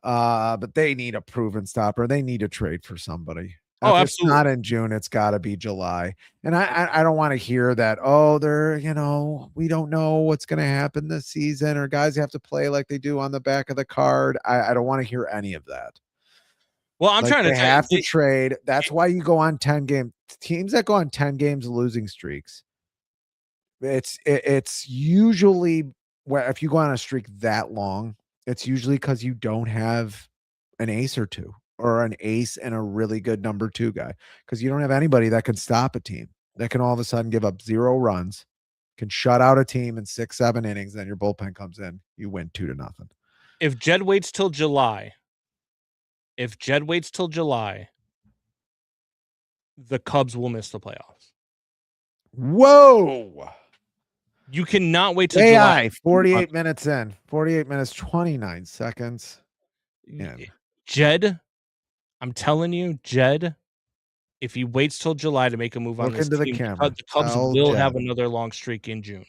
But they need a proven stopper. They need to trade for somebody. Oh, if absolutely. It's not in June. It's got to be July. And I don't want to hear that. Oh, they're we don't know what's going to happen this season, or guys have to play like they do on the back of the card. I don't want to hear any of that. Well, I'm trying to have to trade. That's why you go on 10 game teams that go on 10 games losing streaks. It's usually where if you go on a streak that long, it's usually because you don't have an ace or two, or an ace and a really good number 2 guy, because you don't have anybody that can stop a team that can all of a sudden give up 0 runs, can shut out a team in 6-7 innings. Then your bullpen comes in, you win 2-0. If Jed waits till July, the Cubs will miss the playoffs. Whoa. You cannot wait till July. 48 minutes in. 48 minutes, 29 seconds. Yeah. Jed, I'm telling you, Jed, if he waits till July to make a move on this team, the Cubs will have another long streak in June.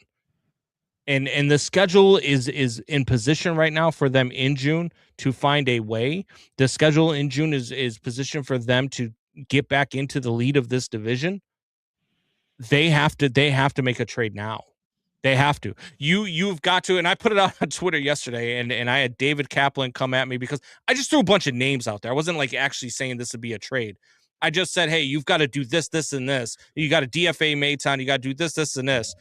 And the schedule is in position right now for them in June to find a way. The schedule in June is positioned for them to get back into the lead of this division. They have to make a trade now. They have to. You've got to, and I put it out on Twitter yesterday, and I had David Kaplan come at me because I just threw a bunch of names out there. I wasn't like actually saying this would be a trade. I just said, hey, you've got to do this, this, and this. You got to DFA Maton. You got to do this, this, and this.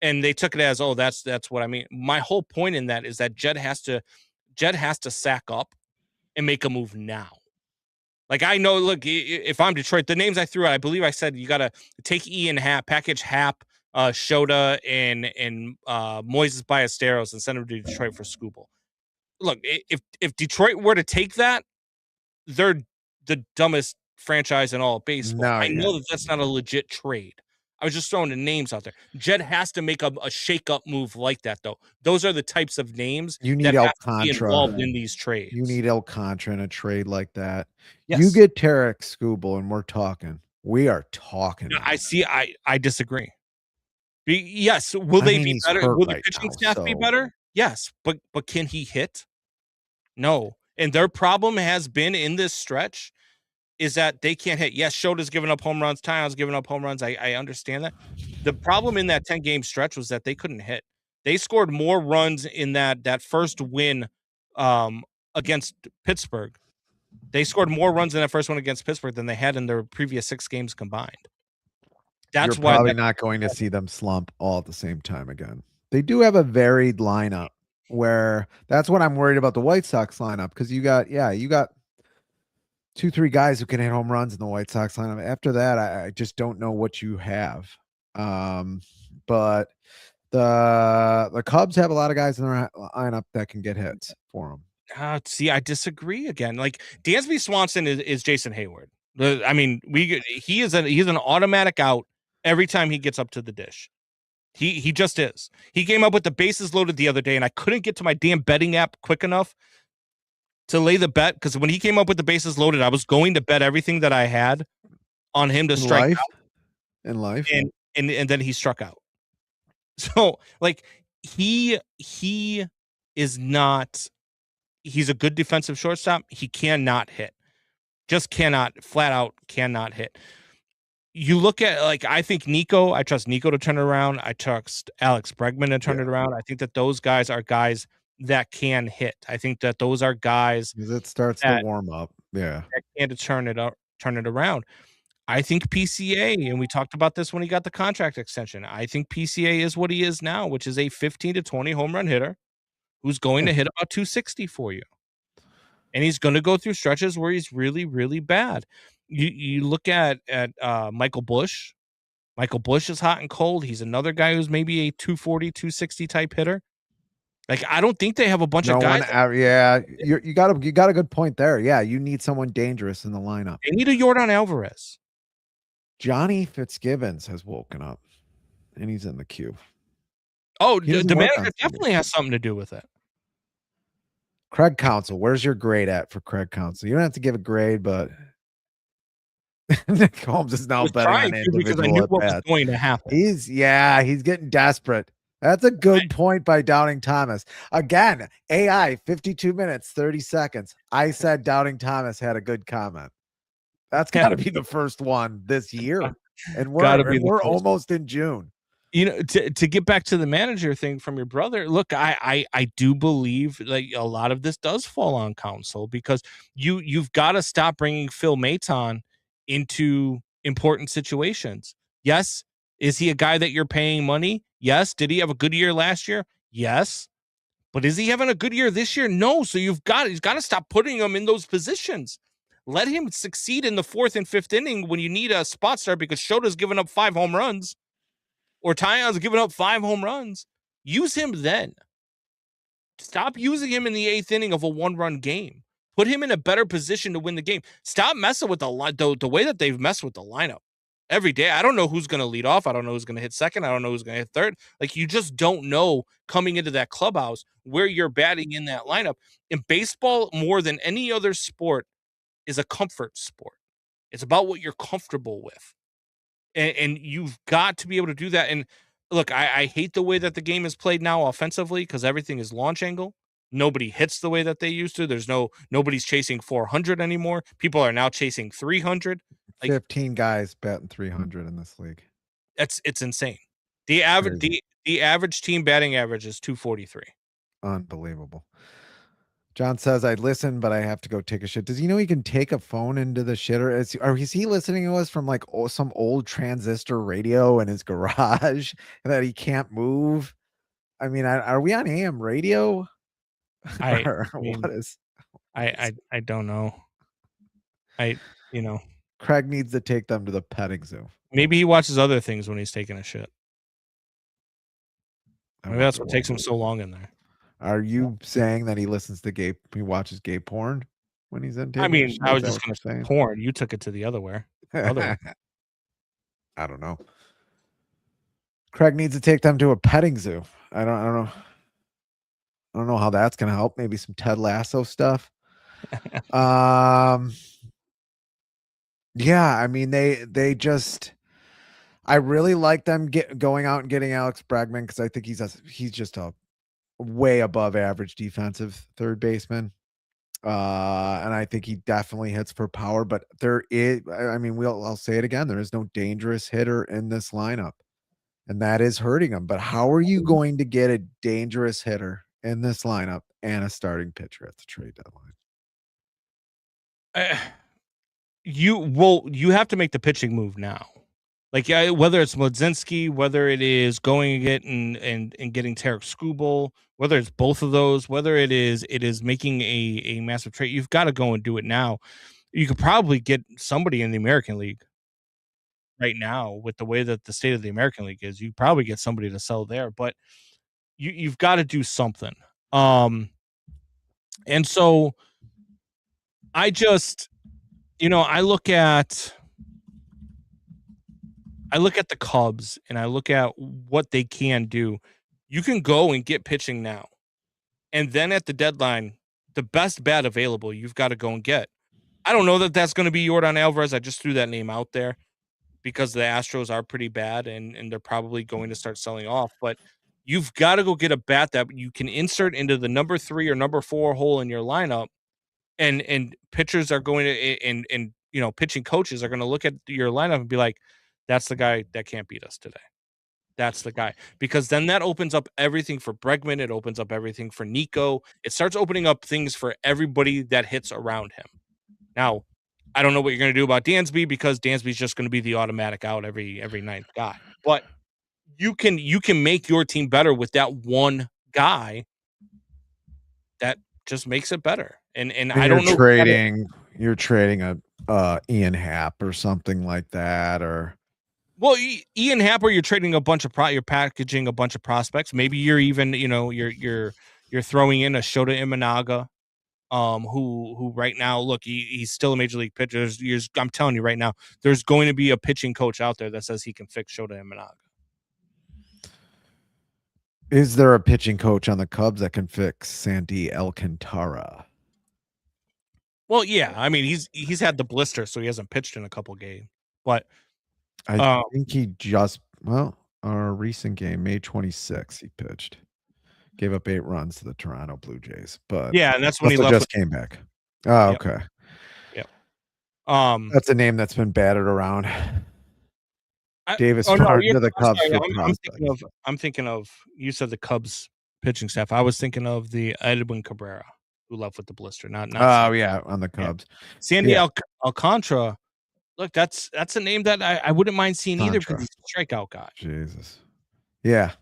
And they took it as, oh, that's what I mean. My whole point in that is that Jed has to sack up and make a move now. Like, I know, look, if I'm Detroit, the names I threw out, I believe I said you got to take Ian Happ, package Happ, Shota, and Moises Ballesteros and send them to Detroit for Scooble. Look, if Detroit were to take that, they're the dumbest franchise in all of baseball. No, I yeah. know that that's not a legit trade. I was just throwing the names out there. Jed has to make a shake-up move like that, though. Those are the types of names You that need have to be Alcantara. involved in these trades. You need Alcantara in a trade like that. You Yes. get Tarek Skubal, and we're talking. We are talking. No, man. I see. I disagree. Yes, will I they mean, be he's better? hurt Will the right pitching now, staff be so- better? Yes, but can he hit? No. And their problem has been in this stretch is that they can't hit. Yes, Shota's giving up home runs, Tyon's giving up home runs. I understand that. The problem in that 10-game stretch was that they couldn't hit. They scored more runs in that first win against Pittsburgh. They scored more runs in that first one against Pittsburgh than they had in their previous 6 games combined. That's You're why probably not going to see them slump all at the same time again. They do have a varied lineup where that's what I'm worried about the White Sox lineup because you got 2-3 guys who can hit home runs in the White Sox lineup. After that, I just don't know what you have. But the Cubs have a lot of guys in their lineup that can get hits for them. See, I disagree again. Like Dansby Swanson is Jason Hayward. I mean, he is an automatic out every time he gets up to the dish. He just is. He came up with the bases loaded the other day, and I couldn't get to my damn betting app quick enough to lay the bet because when he came up with the bases loaded, I was going to bet everything that I had on him to strike out. In life, and then he struck out. So like he is not. He's a good defensive shortstop. He cannot hit. Just cannot, flat out cannot hit. You look at, like, I think Nico, I trust Nico to turn it around. I trust Alex Bregman to turn it around. I think that those guys are guys that can hit. I think that those are guys because it starts to warm up. Yeah. that can turn it around. I think PCA, and we talked about this when he got the contract extension. I think PCA is what he is now, which is a 15 to 20 home run hitter who's going to hit about 260 for you. And he's going to go through stretches where he's really, really bad. You look at Michael Busch. Michael Busch is hot and cold. He's another guy who's maybe a 240, 260 type hitter. Like, I don't think they have a bunch of guys. You got a good point there. Yeah, you need someone dangerous in the lineup. They need a Yordan Alvarez. Johnny Fitzgibbons has woken up, and he's in the queue. Oh, the manager definitely has something to do with it. Craig Counsell, where's your grade at for Craig Counsell? You don't have to give a grade, but Nick Holmes is now betting on individual because I knew what was going to happen. He's getting desperate. That's a good point by Doubting Thomas. Again, AI, 52 minutes, 30 seconds. I said Doubting Thomas had a good comment. That's got to be the first one this year. And we're almost in June. You know, to get back to the manager thing from your brother, look, I do believe like a lot of this does fall on Counsell because you've got to stop bringing Phil Maton into important situations. Yes. Is he a guy that you're paying money? Yes. Did he have a good year last year? Yes. But is he having a good year this year? No. So he's got to stop putting him in those positions. Let him succeed in the 4th and 5th inning when you need a spot start because Shota's given up 5 home runs. Or Tyon's giving up 5 home runs. Use him then. Stop using him in the 8th inning of a 1-run game. Put him in a better position to win the game. Stop messing with the way that they've messed with the lineup every day. I don't know who's going to lead off. I don't know who's going to hit second. I don't know who's going to hit third. Like, you just don't know coming into that clubhouse where you're batting in that lineup. In baseball, more than any other sport, is a comfort sport. It's about what you're comfortable with. And you've got to be able to do that. And look, I hate the way that the game is played now offensively because everything is launch angle. Nobody hits the way that they used to. Nobody's chasing 400 anymore. People are now chasing 300. 15 guys batting 300 in this league. It's insane. The average team batting average is 243. Unbelievable. John says, I'd listen, but I have to go take a shit. Does he know he can take a phone into the shitter? Is he listening to us from like some old transistor radio in his garage that he can't move? I mean, are we on AM radio? I don't know. You know, Craig needs to take them to the petting zoo. maybe he watches other things when he's taking a shit. Maybe that's what takes him so long in there. Are you saying that he watches gay porn when he's in taking I a mean, shit? I Is was that just what gonna you're say saying? porn. You took it to the other way. I don't know. Craig needs to take them to a petting zoo. I don't know. I don't know how that's gonna help. Maybe some Ted Lasso stuff. Yeah, I mean they just I really like them going out and getting Alex Bregman because I think he's just a way above average defensive third baseman. And I think he definitely hits for power, but I mean, I'll say it again. There is no dangerous hitter in this lineup, and that is hurting him. But how are you going to get a dangerous hitter in this lineup and a starting pitcher at the trade deadline? You have to make the pitching move now. Like, whether it's Mlodzinski, whether it is going and getting Tarek Skubal, whether it's both of those, whether it is making a massive trade, you've got to go and do it now. You could probably get somebody in the American League right now with the way that the state of the American League is. You probably get somebody to sell there, but you've got to do something. And so I just, I look at the Cubs and I look at what they can do. You can go and get pitching now. And then at the deadline, the best bat available, you've got to go and get. I don't know that that's going to be Yordan Alvarez. I just threw that name out there because the Astros are pretty bad and they're probably going to start selling off. But you've got to go get a bat that you can insert into the number 3 or number 4 hole in your lineup. And pitchers are going to and pitching coaches are going to look at your lineup and be like, that's the guy that can't beat us today. That's the guy. Because then that opens up everything for Bregman. It opens up everything for Nico. It starts opening up things for everybody that hits around him. Now, I don't know what you're going to do about Dansby because Dansby's just going to be the automatic out every ninth guy. But you can make your team better with that one guy that just makes it better. And I don't know. You're trading a Ian Happ or something like that, or well, Ian Happ, you're trading a bunch of you're packaging a bunch of prospects. Maybe you're even you're throwing in a Shota Imanaga, who right now, look, he's still a major league pitcher. I'm telling you right now, there's going to be a pitching coach out there that says he can fix Shota Imanaga. Is there a pitching coach on the Cubs that can fix Sandy Alcantara? Well, yeah, I mean he's had the blister, so he hasn't pitched in a couple games. But I think he our recent game, May 26th, he pitched. Gave up 8 runs to the Toronto Blue Jays, but yeah, and that's when he came back. Oh, yep. Okay. Yep. That's a name that's been battered around. Davis Martin to the Cubs. I'm thinking of you said the Cubs pitching staff. I was thinking of the Edwin Cabrera who left with the blister. Not yeah, on the Cubs. Yeah. Sandy Alcantara. Look, that's a name that I wouldn't mind seeing either because he's a strikeout guy. Jesus. Yeah.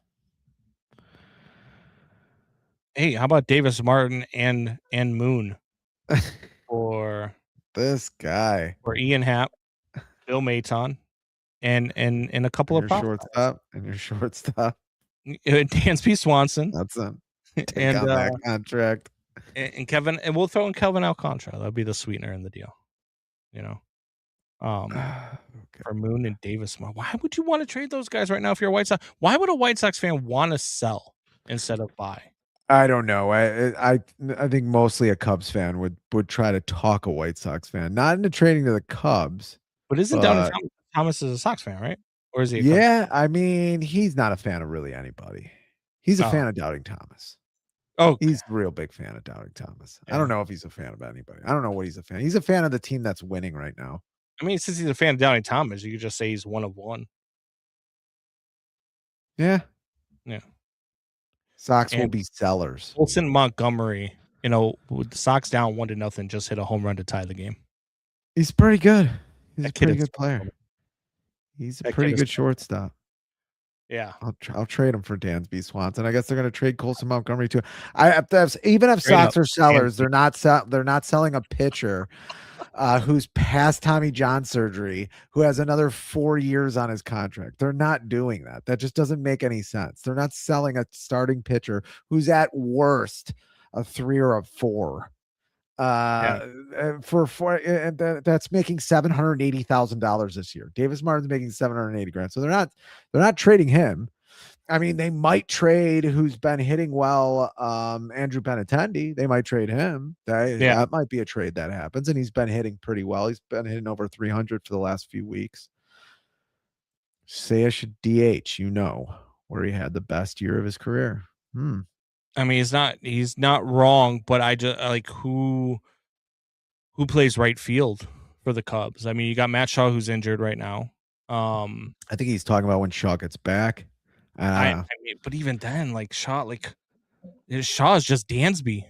Hey, how about Davis Martin and Moon for this guy or Ian Happ, Bill Maton, and a couple of shortstop and your shortstop. Dansby Swanson. That's him. Take and on that contract. And Kevin, and we'll throw in Kelvin Alcantara. That'll be the sweetener in the deal. For Moon and Davis. Why would you want to trade those guys right now if you're a White Sox? Why would a White Sox fan want to sell instead of buy? I don't know. I think mostly a Cubs fan would try to talk a White Sox fan, not into trading to the Cubs. But isn't Thomas is a Sox fan, right? Or is he? Yeah, I mean, he's not a fan of really anybody. He's a fan of Doubting Thomas. Oh, he's a real big fan of Doubting Thomas. Yeah. I don't know if he's a fan of anybody. I don't know what he's a fan. He's a fan of the team that's winning right now. I mean, since he's a fan of Doubting Thomas, you could just say he's one of one. Yeah. Yeah. Sox will be sellers. Wilson Montgomery, with the Sox down 1-0, just hit a home run to tie the game. He's pretty good. He's a pretty good player. He's a pretty good shortstop. Yeah. I'll trade him for Dansby Swanson. I guess they're going to trade Colson Montgomery too. Even if Straight up. Sox are sellers, Dansby. they're not selling a pitcher who's past Tommy John surgery, who has another 4 years on his contract. They're not doing that. That just doesn't make any sense. They're not selling a starting pitcher who's at worst a 3 or a 4. Yeah. That's making $780,000 this year. Davis Martin's making 780 grand. So they're not trading him. I mean, they might trade who's been hitting well, Andrew Benintendi. They might trade him. That might be a trade that happens, and he's been hitting pretty well. He's been hitting over 300 for the last few weeks. Say I should DH, where he had the best year of his career. I mean, he's not wrong, but I just like who plays right field for the Cubs. I mean, you got Matt Shaw who's injured right now. I think he's talking about when Shaw gets back. I mean, but even then, like Shaw is just Dansby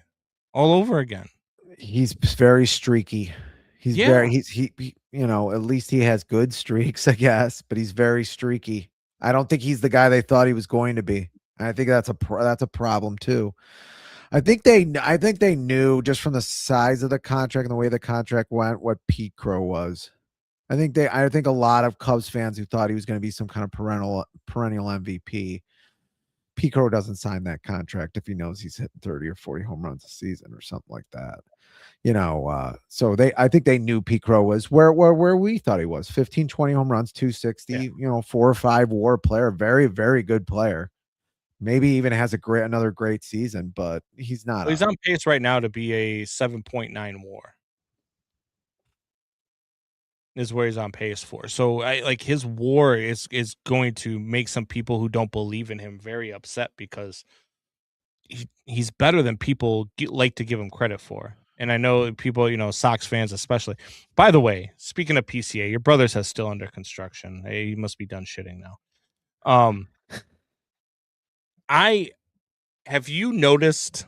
all over again. He's very streaky. He's Yeah. he at least he has good streaks, I guess, but he's very streaky. I don't think he's the guy they thought he was going to be. And I think that's a problem too. I think they knew just from the size of the contract and the way the contract went what Pete Crow was. I think a lot of Cubs fans who thought he was going to be some kind of perennial MVP. Pete Crow doesn't sign that contract if he knows he's hitting 30 or 40 home runs a season or something like that. So I think they knew Pete Crow was where we thought he was. 15, 20 home runs, 260, 4 or 5 WAR player, very, very good player. Maybe even has another great season, but he's not. Well, he's on pace right now to be a 7.9 WAR. Is where he's on pace for. So his WAR is going to make some people who don't believe in him very upset because he's better than people like to give him credit for. And I know people, Sox fans especially. By the way, speaking of PCA, your brother's has still under construction. He must be done shitting now. Have you noticed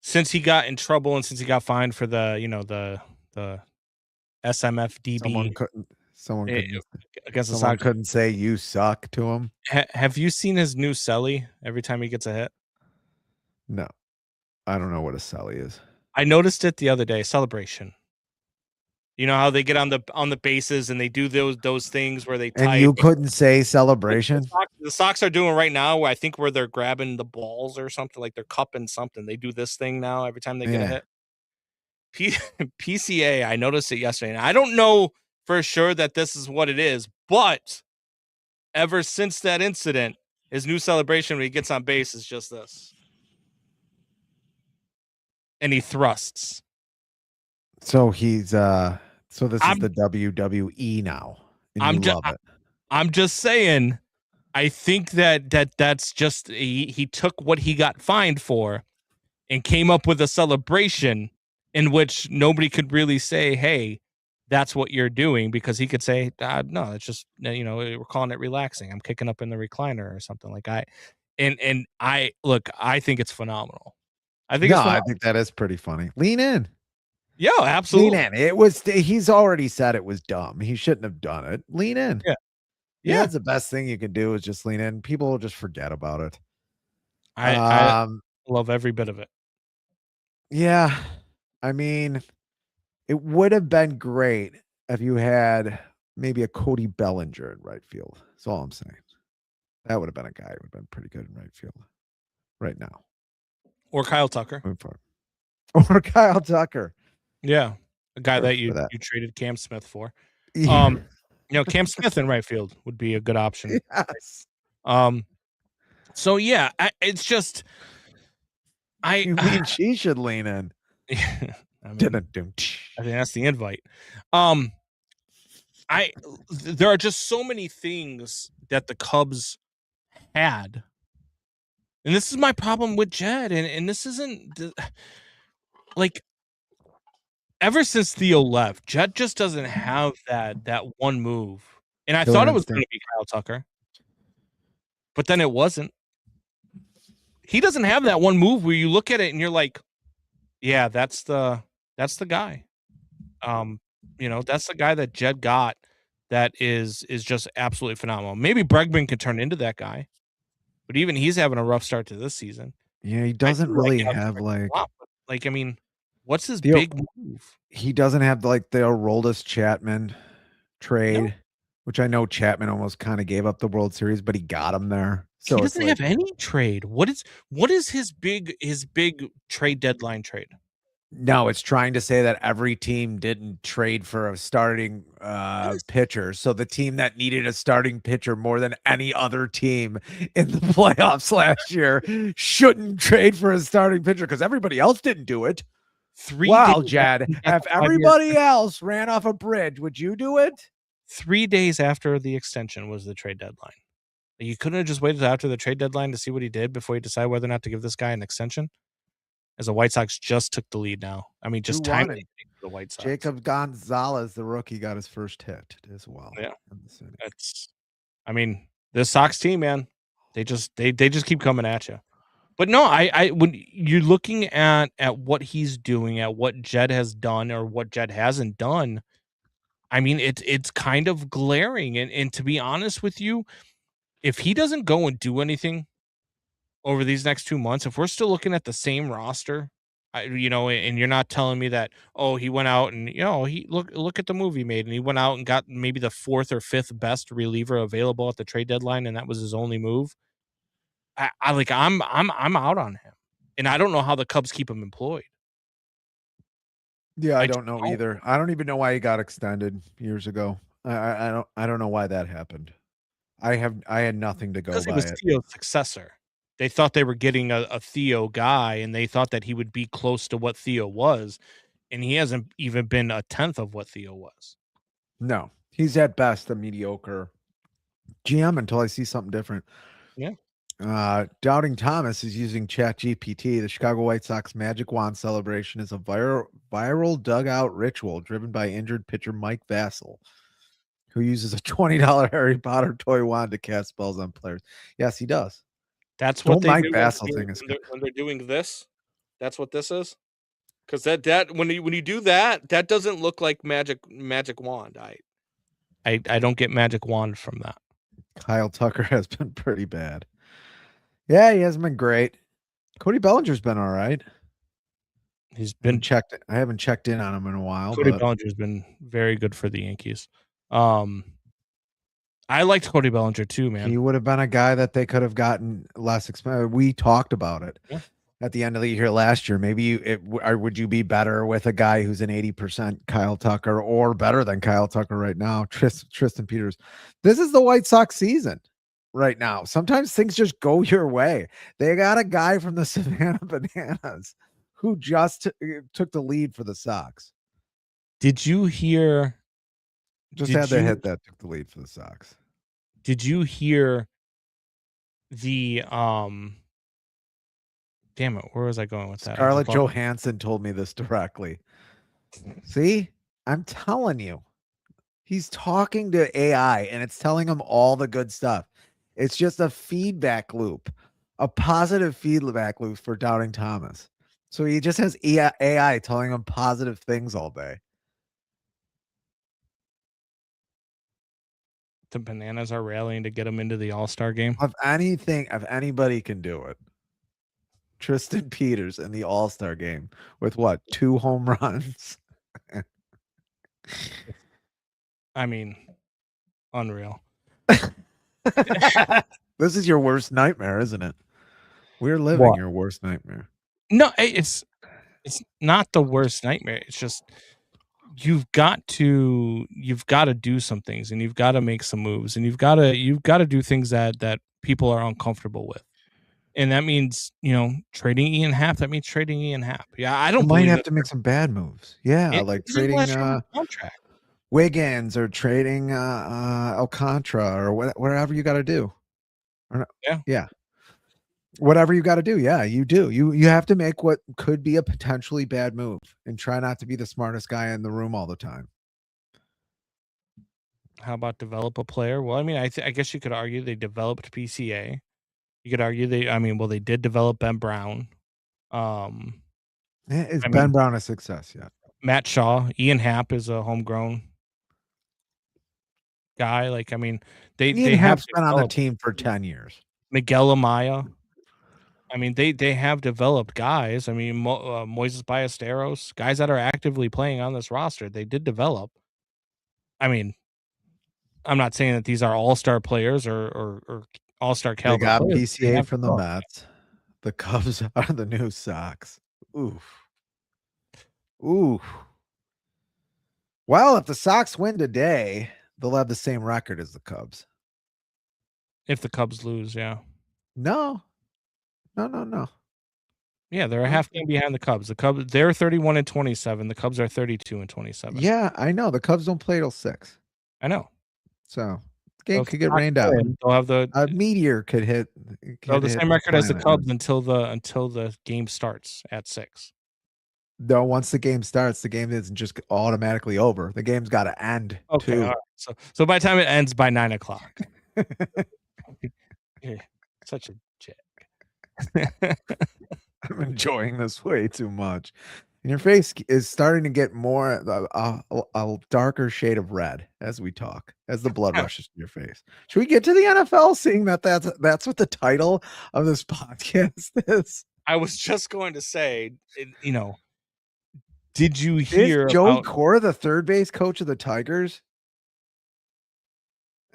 since he got in trouble and since he got fined for the SMFDB, against the Sox, couldn't say you suck to him. Have you seen his new celly every time he gets a hit? No, I don't know what a celly is. I noticed it the other day. Celebration. You know how they get on the bases and they do those things where they tie. And you couldn't say celebration. The Sox are doing right now where they're grabbing the balls or something, like they're cupping something. They do this thing now every time they get a hit. PCA, I noticed it yesterday, and I don't know for sure that this is what it is, but ever since that incident, his new celebration when he gets on base is just this. And he thrusts. So he's this is the WWE now. And you love it. I'm just saying, I think that's just he took what he got fined for and came up with a celebration in which nobody could really say, hey, that's what you're doing, because he could say, no, it's just, we're calling it relaxing. I'm kicking up in the recliner or something like I think it's phenomenal. I think that is pretty funny. Lean in. Yeah, absolutely. Lean in. He's already said it was dumb. He shouldn't have done it. Lean in. Yeah. That's the best thing you can do is just lean in. People will just forget about it. I love every bit of it. Yeah. I mean, it would have been great if you had maybe a Cody Bellinger in right field. That's all I'm saying. That would have been a guy who would have been pretty good in right field right now. Or Kyle Tucker. Or Kyle Tucker. Yeah. A guy that you traded Cam Smith for. Cam Smith in right field would be a good option. Yes. So yeah, it's just she should lean in. I think that's the invite. There are just so many things that the Cubs had, and this is my problem with Jed, and this isn't like ever since Theo left, Jed just doesn't have that one move, and I thought it was going to be Kyle Tucker, but then it wasn't. He doesn't have that one move where you look at it and you're like, yeah, that's the guy. That's the guy that Jed got that is just absolutely phenomenal. Maybe Bregman could turn into that guy, but even he's having a rough start to this season. Yeah, he I doesn't do like really him have a lot, but, like, I mean, what's his the big move? he doesn't have like the Aroldis Chapman No, trade, which I know Chapman almost kind of gave up the World Series, but he got him there. he So it's doesn't like, have any trade. What is his big trade deadline trade? no, it's trying to say that every team didn't trade for a starting Yes. pitcher. So the team that needed a starting pitcher more than any other team in the playoffs last year shouldn't trade for a starting pitcher because everybody else didn't do it. 3 days Wow, Jed, after he got if the 5-year everybody else ran off a bridge, would you do it? 3 days after the extension was the trade deadline. You couldn't have just waited after the trade deadline to see what he did before you decide whether or not to give this guy an extension? As the White Sox just took the lead now. I mean, Who just won timely it? for the White Sox. Jacob Gonzalez, the rookie, got his first hit as well. Yeah. in the city. That's I mean, this Sox team, man, they just keep coming at you. But no, I when you're looking at what he's doing, at what Jed has done or what Jed hasn't done, I mean, it's kind of glaring. And to be honest with you, if he doesn't go and do anything over these next 2 months, if we're still looking at the same roster, and you're not telling me that, oh, he went out and he look at the move he made and he went out and got maybe the fourth or fifth best reliever available at the trade deadline, and that was his only move. I'm out on him, and I don't know how the Cubs keep him employed. Yeah, I I just don't know don't. either. I don't even know why he got extended years ago. I don't know why that happened. I had nothing to go Because he by was it. Theo's successor. They thought they were getting a Theo guy, and they thought that he would be close to what Theo was, and he hasn't even been a tenth of what Theo was. No, he's at best a mediocre GM until I see something different. Yeah. Doubting Thomas is using ChatGPT. The Chicago White Sox Magic Wand celebration is a viral dugout ritual driven by injured pitcher Mike Vassell, who uses a $20 Harry Potter toy wand to cast spells on players. Yes, he does. That's The what whole they Mike do Vassell thing is when they're doing this. That's what this is. Because that when you do that, that doesn't look like magic wand. I don't get magic wand from that. Kyle Tucker has been pretty bad. Yeah, he hasn't been great. Cody Bellinger's been all right. He's been I haven't checked in on him in a while. Cody But Bellinger's been very good for the Yankees. I liked Cody Bellinger too, man. he would have been a guy that they could have gotten less expensive. We talked about it Yeah. at the end of the year last year. Maybe would you be better with a guy who's an 80% Kyle Tucker or better than Kyle Tucker right now? Tristan Peters. This is the White Sox season right now. Sometimes things just go your way. They got a guy from the Savannah Bananas who just took the lead for the Sox. Did you hear? Just had the hit that took the lead for the Sox. Did you hear the damn it, where was I going with that? Scarlett Johansson told me this directly. See, I'm telling you, he's talking to AI and it's telling him all the good stuff. It's just a feedback loop, a positive feedback loop for Doubting Thomas. So he just has AI telling him positive things all day. The Bananas are rallying to get him into the All-Star game. If anybody can do it, Tristan Peters in the All-Star game with what, 2 home runs? I mean, unreal. This is your worst nightmare, isn't it? We're living your worst nightmare. No, it's not the worst nightmare. It's just you've got to do some things, and you've got to make some moves, and you've got to do things that people are uncomfortable with. And that means, trading Ian Happ. That means trading Ian Happ. Yeah, I don't might have to make some bad moves. Yeah, like trading contract. Wiggins or trading Alcantara or whatever you got to do. Yeah. Whatever you got to do. Yeah, you do. You have to make what could be a potentially bad move and try not to be the smartest guy in the room all the time. How about develop a player? Well, I mean, I guess you could argue they developed PCA. You could argue they did develop Ben Brown. Is Ben Brown a success yet? Matt Shaw, Ian Happ is a homegrown. guy. Like, I mean, they Ian have Happ's been on the developed team for 10 years. Miguel Amaya. I mean, they have developed guys. I mean, Moises Ballesteros, guys that are actively playing on this roster. They did develop. I mean, I'm not saying that these are all-star players or all-star They caliber got players. They PCA have from the developed. Mets. The Cubs are the new Sox. Oof. Oof. Well, if the Sox win today, they'll have the same record as the Cubs. If the Cubs lose, yeah. No. Yeah, they're a half game behind the Cubs. The Cubs, they're 31-27. The Cubs are 32-27. Yeah, I know. The Cubs don't play till 6. I know. So the So game if could the get Sox rained out. win, they'll have A meteor could hit. they'll have the same record as the planet. Cubs until the game starts at 6. No, once the game starts, the game isn't just automatically over. The game's got to end Okay, too. all right. So by the time it ends by 9:00. Yeah, such a chick. I'm enjoying this way too much. And your face is starting to get more a darker shade of red as we talk, as the blood rushes to your face. Should we get to the NFL? Seeing that's what the title of this podcast is. I was just going to say, did you Is hear Joey about Cora the third base coach of the Tigers?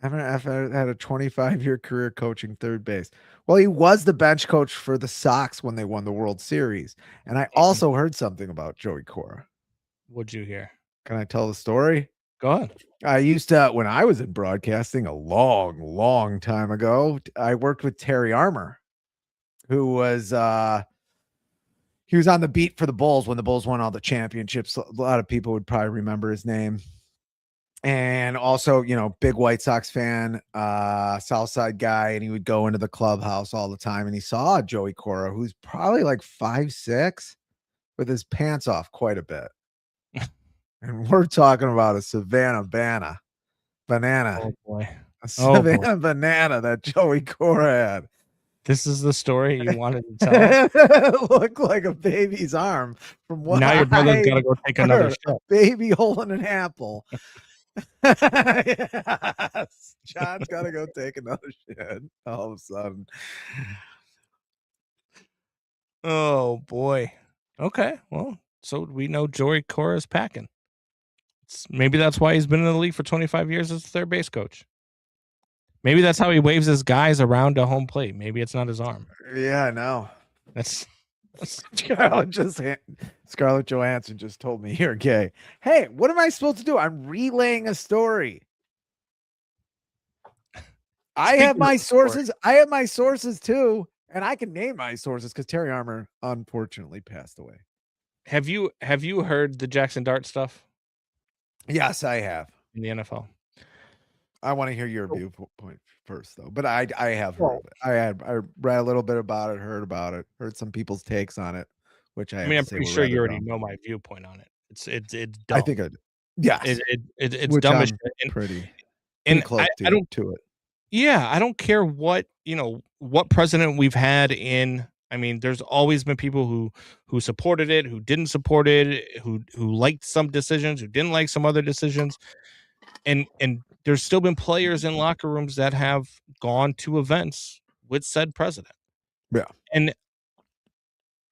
I've had a 25-year career coaching third base. Well, he was the bench coach for the Sox when they won the World Series. And I also heard something about Joey Cora. What'd you hear? Can I tell the story? Go ahead. I used to, when I was in broadcasting a long, long time ago, I worked with Terry Armour, who was he was on the beat for the Bulls when the Bulls won all the championships. A lot of people would probably remember his name. And also, big White Sox fan, South Side guy, and he would go into the clubhouse all the time. And he saw Joey Cora, who's probably like 5'6", with his pants off quite a bit. And we're talking about a Savannah banana. Oh boy. A Savannah banana that Joey Cora had. This is the story you wanted to tell. It looked like a baby's arm from what Now your brother's got to go take another shot. Baby holding an apple. Yes. John's got to go take another shit all of a sudden. Oh boy. Okay. Well, so we know Joey Cora's packing. Maybe that's why he's been in the league for 25 years as a third base coach. Maybe that's how he waves his guys around a home plate. Maybe it's not his arm. Yeah, I know. That's Scarlett Johansson just told me you're gay. Hey, what am I supposed to do? I'm relaying a story. I have my sources. I have my sources too, and I can name my sources because Terry Armour unfortunately passed away. Have you heard the Jackson Dart stuff? Yes, I have. In the NFL. I want to hear your viewpoint first, though. But I have heard of it. I read a little bit about it, heard about it, heard some people's takes on it, which I'm pretty sure you already know my viewpoint on it. It's dumb. I think yes, it's dumb as shit. Pretty close to it. Yeah, I don't care what president we've had in. I mean, there's always been people who supported it, who didn't support it, who liked some decisions, who didn't like some other decisions. And there's still been players in locker rooms that have gone to events with said president. Yeah. And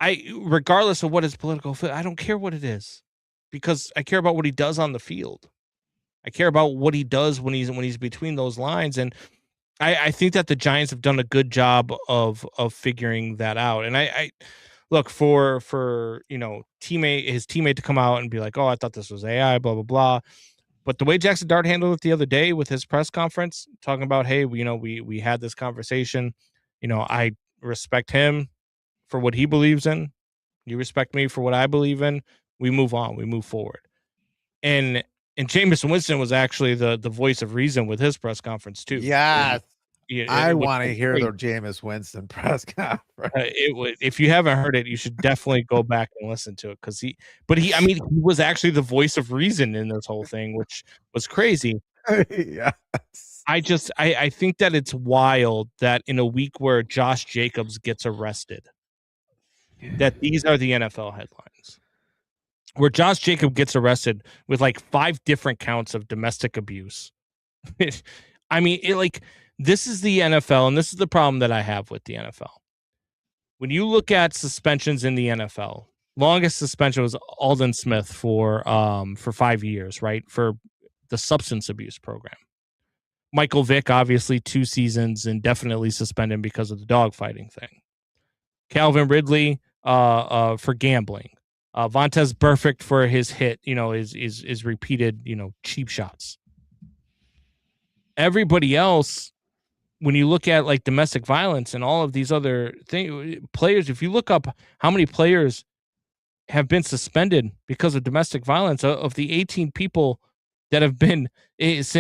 regardless of what his political fit, I don't care what it is, because I care about what he does on the field. I care about what he does when he's between those lines. And I think that the Giants have done a good job of figuring that out. And I look for his teammate to come out and be like, oh, I thought this was AI, blah, blah, blah. But the way Jackson Dart handled it the other day with his press conference, talking about, hey, we had this conversation. I respect him for what he believes in. You respect me for what I believe in. We move on. We move forward. And Jameis Winston was actually the voice of reason with his press conference too. Yeah. I want to hear the Jameis Winston press conference. If you haven't heard it, you should definitely go back and listen to it, because he was actually the voice of reason in this whole thing, which was crazy. Yes. I think that it's wild that in a week where Josh Jacobs gets arrested, that these are the NFL headlines. Where Josh Jacobs gets arrested with like 5 different counts of domestic abuse, I mean, this is the NFL, and this is the problem that I have with the NFL. When you look at suspensions in the NFL, longest suspension was Alden Smith for 5 years, right? For the substance abuse program. Michael Vick, obviously 2 seasons and definitely suspended because of the dogfighting thing. Calvin Ridley for gambling. Vontez Burfict for his hit, is repeated, cheap shots. Everybody else, when you look at like domestic violence and all of these other players, if you look up how many players have been suspended because of domestic violence, of the 18 people that have been this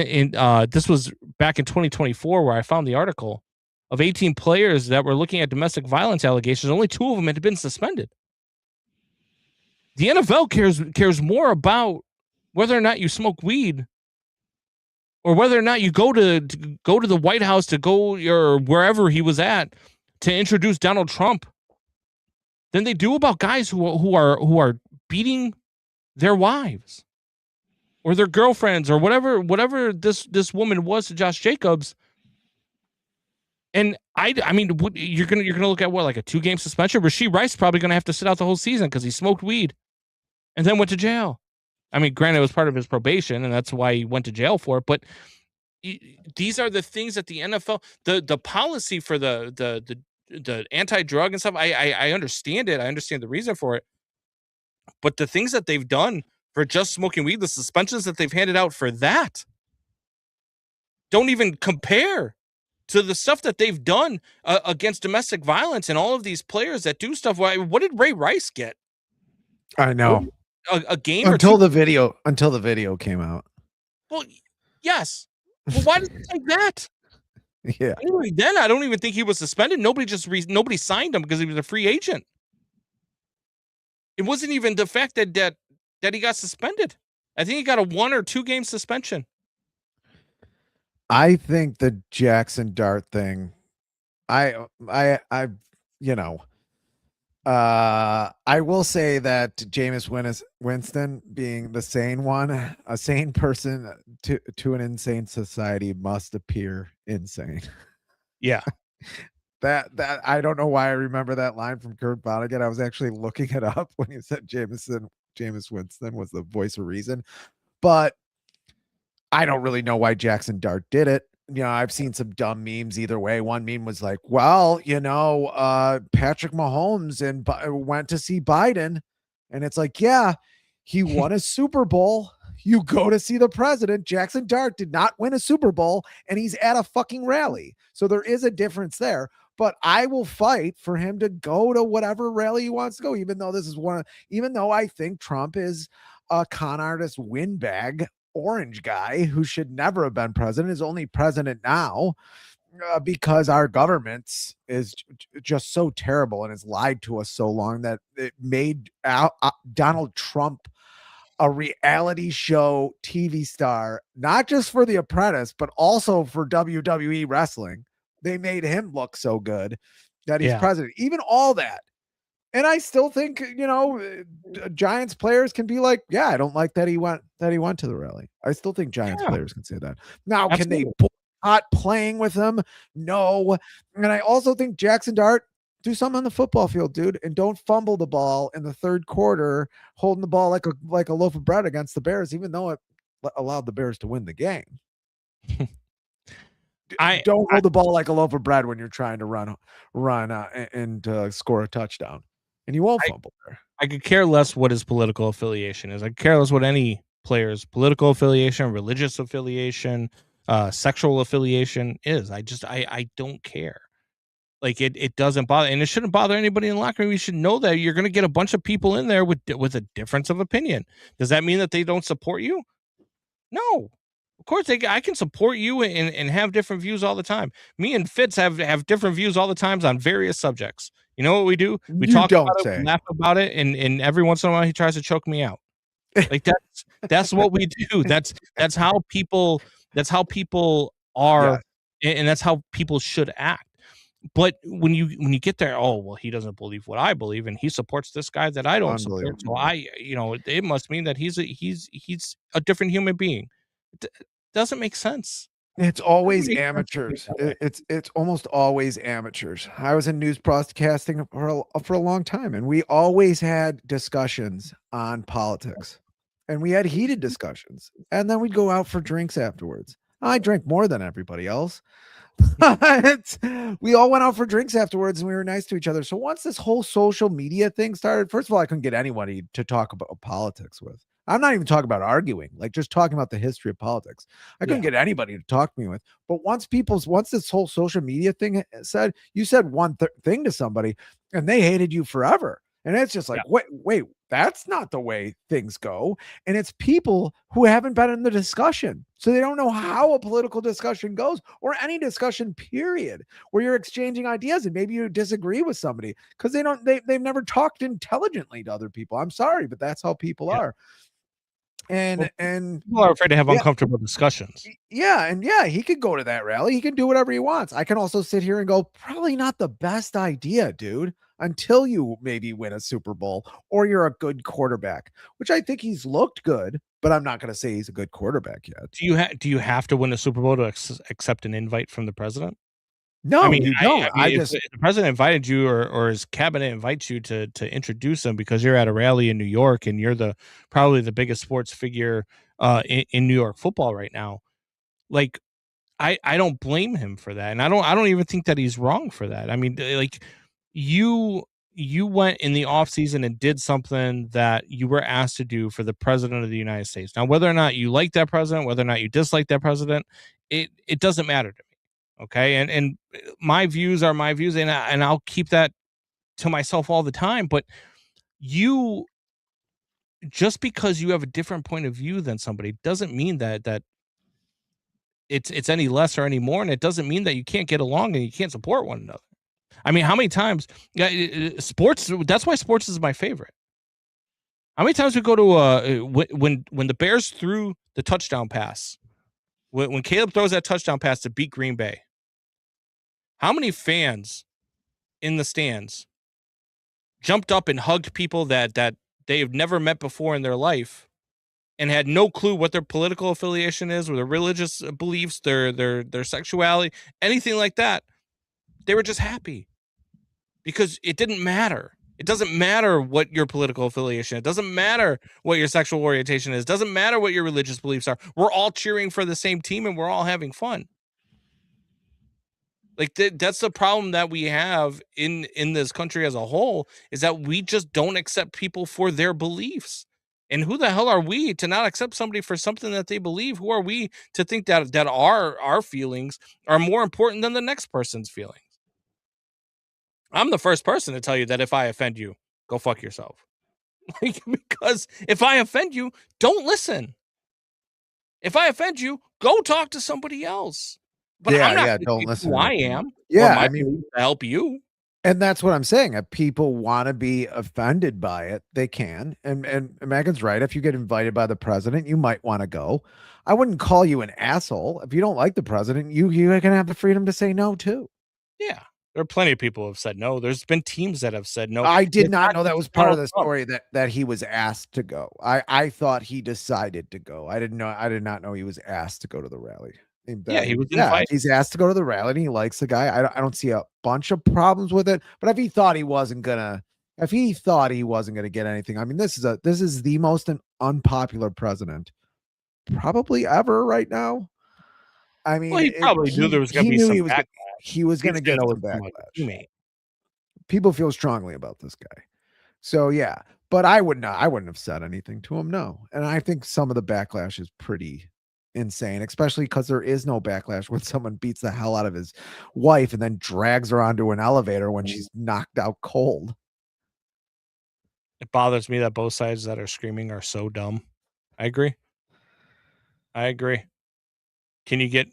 was back in 2024 where I found the article of 18 players that were looking at domestic violence allegations. Only 2 of them had been suspended. The NFL cares more about whether or not you smoke weed or whether or not you go to the White House or wherever he was at to introduce Donald Trump than they do about guys who are beating their wives or their girlfriends or whatever this woman was to Josh Jacobs. And I mean, you're gonna look at what, like a 2-game suspension? Rashee Rice probably gonna have to sit out the whole season because he smoked weed and then went to jail. I mean, granted, it was part of his probation, and that's why he went to jail for it. But these are the things that the NFL, the policy for the anti-drug and stuff. I understand it. I understand the reason for it. But the things that they've done for just smoking weed, the suspensions that they've handed out for that, don't even compare to the stuff that they've done against domestic violence and all of these players that do stuff. What did Ray Rice get? I know. A game until the video came out. Well, yes. Well, why did it take that? Yeah. Anyway, then I don't even think he was suspended. Nobody signed him because he was a free agent. It wasn't even the fact that he got suspended. I think he got a 1 or 2 game suspension. I think the Jackson Dart thing, I will say that Jameis Winston, being the sane one, a sane person to an insane society, must appear insane. Yeah. That I don't know why I remember that line from Kurt Vonnegut. I was actually looking it up when you said Jameis Winston was the voice of reason, but I don't really know why Jackson Dart did it. I've seen some dumb memes either way. One meme was like, well, Patrick Mahomes went to see Biden. And it's like, yeah, he won a Super Bowl. You go to see the president. Jackson Dart did not win a Super Bowl, and he's at a fucking rally. So there is a difference there. But I will fight for him to go to whatever rally he wants to go, even though I think Trump is a con artist windbag orange guy who should never have been president, is only president now because our government is just so terrible and has lied to us so long that it made Donald Trump a reality show TV star, not just for The Apprentice, but also for WWE wrestling. They made him look so good that he's president, even all that. And I still think, Giants players can be like, yeah, I don't like that he went to the rally. I still think Giants players can say that. Now, Absolutely. Can they boycott playing with him? No. And I also think Jackson Dart, do something on the football field, dude, and don't fumble the ball in the third quarter, holding the ball like a loaf of bread against the Bears, even though it allowed the Bears to win the game. Don't hold the ball like a loaf of bread when you're trying to run and score a touchdown. And you won't fumble there. I could care less what his political affiliation is. I could care less what any player's political affiliation, religious affiliation, sexual affiliation is. I don't care. Like it doesn't bother, and it shouldn't bother anybody in the locker room. You should know that you're going to get a bunch of people in there with a difference of opinion. Does that mean that they don't support you? No. Of course, I can support you and have different views all the time. Me and Fitz have different views all the time on various subjects. You know what we do? We talk about it, we laugh about it, and every once in a while he tries to choke me out. Like that's what we do. That's how people are, and that's how people should act. But when you get there, oh well, he doesn't believe what I believe, and he supports this guy that I don't support. So it must mean that he's a different human being. It doesn't make sense. It's always Makes sense to amateurs. think that way. It's almost always amateurs. I was in news broadcasting for a long time, and we always had discussions on politics, and we had heated discussions, and then we'd go out for drinks afterwards. I drank more than everybody else, but we all went out for drinks afterwards, and we were nice to each other. So once this whole social media thing started, first of all, I couldn't get anybody to talk about politics with. I'm not even talking about arguing, like just talking about the history of politics. I couldn't Yeah. get anybody to talk to me with. But once this whole social media thing said, you said one thing to somebody and they hated you forever. And it's just like, wait, that's not the way things go. And it's people who haven't been in the discussion. So they don't know how a political discussion goes or any discussion, period, where you're exchanging ideas and maybe you disagree with somebody because they've never talked intelligently to other people. I'm sorry, but that's how people are. And people are afraid to have yeah. uncomfortable discussions. Yeah, he could go to that rally. He can do whatever he wants. I can also sit here and go, probably not the best idea, dude, until you maybe win a Super Bowl or you're a good quarterback, which I think he's looked good, but I'm not going to say he's a good quarterback yet. Do you have to win a Super Bowl to accept an invite from the president? No, I mean, you don't. if the president invited you or his cabinet invites you to introduce him because you're at a rally in New York and you're probably the biggest sports figure in New York football right now, like I don't blame him for that, and I don't even think that he's wrong for that. I mean, like you went in the off season and did something that you were asked to do for the president of the United States. Now, whether or not you like that president, whether or not you dislike that president, it doesn't matter to me. Okay. And my views are my views, and I'll keep that to myself all the time. But you, just because you have a different point of view than somebody doesn't mean that it's any less or any more. And it doesn't mean that you can't get along and you can't support one another. I mean, how many times sports, that's why sports is my favorite. How many times we go to when the Bears threw the touchdown pass, when Caleb throws that touchdown pass to beat Green Bay, how many fans in the stands jumped up and hugged people that they've never met before in their life and had no clue what their political affiliation is, or their religious beliefs, their sexuality, anything like that? They were just happy because it didn't matter. It doesn't matter what your political affiliation is. It doesn't matter what your sexual orientation is. It doesn't matter what your religious beliefs are. We're all cheering for the same team and we're all having fun. Like that's the problem that we have in this country as a whole, is that we just don't accept people for their beliefs. And who the hell are we to not accept somebody for something that they believe? Who are we to think that our feelings are more important than the next person's feelings? I'm the first person to tell you that if I offend you, go fuck yourself. Because if I offend you, don't listen. If I offend you, go talk to somebody else. But I'm not don't listen. Who I am. Yeah, I mean, to help you. And that's what I'm saying. If people want to be offended by it, they can. And Megan's right. If you get invited by the president, you might want to go. I wouldn't call you an asshole. If you don't like the president, you can have the freedom to say no too. Yeah. There are plenty of people who have said no. There's been teams that have said no. I did not know that was part of the story that he was asked to go. I thought he decided to go. I did not know he was asked to go to the rally. Yeah, he was invited. He's asked to go to the rally and he likes the guy. I don't see a bunch of problems with it. But if he thought he wasn't gonna get anything, I mean, this is the most unpopular president probably ever right now. I mean, he probably knew there was going to be some backlash. He was going to get some backlash. People feel strongly about this guy. So yeah, but I wouldn't have said anything to him. No. And I think some of the backlash is pretty insane, especially because there is no backlash when someone beats the hell out of his wife and then drags her onto an elevator when she's knocked out cold. It bothers me that both sides that are screaming are so dumb. I agree. Can you get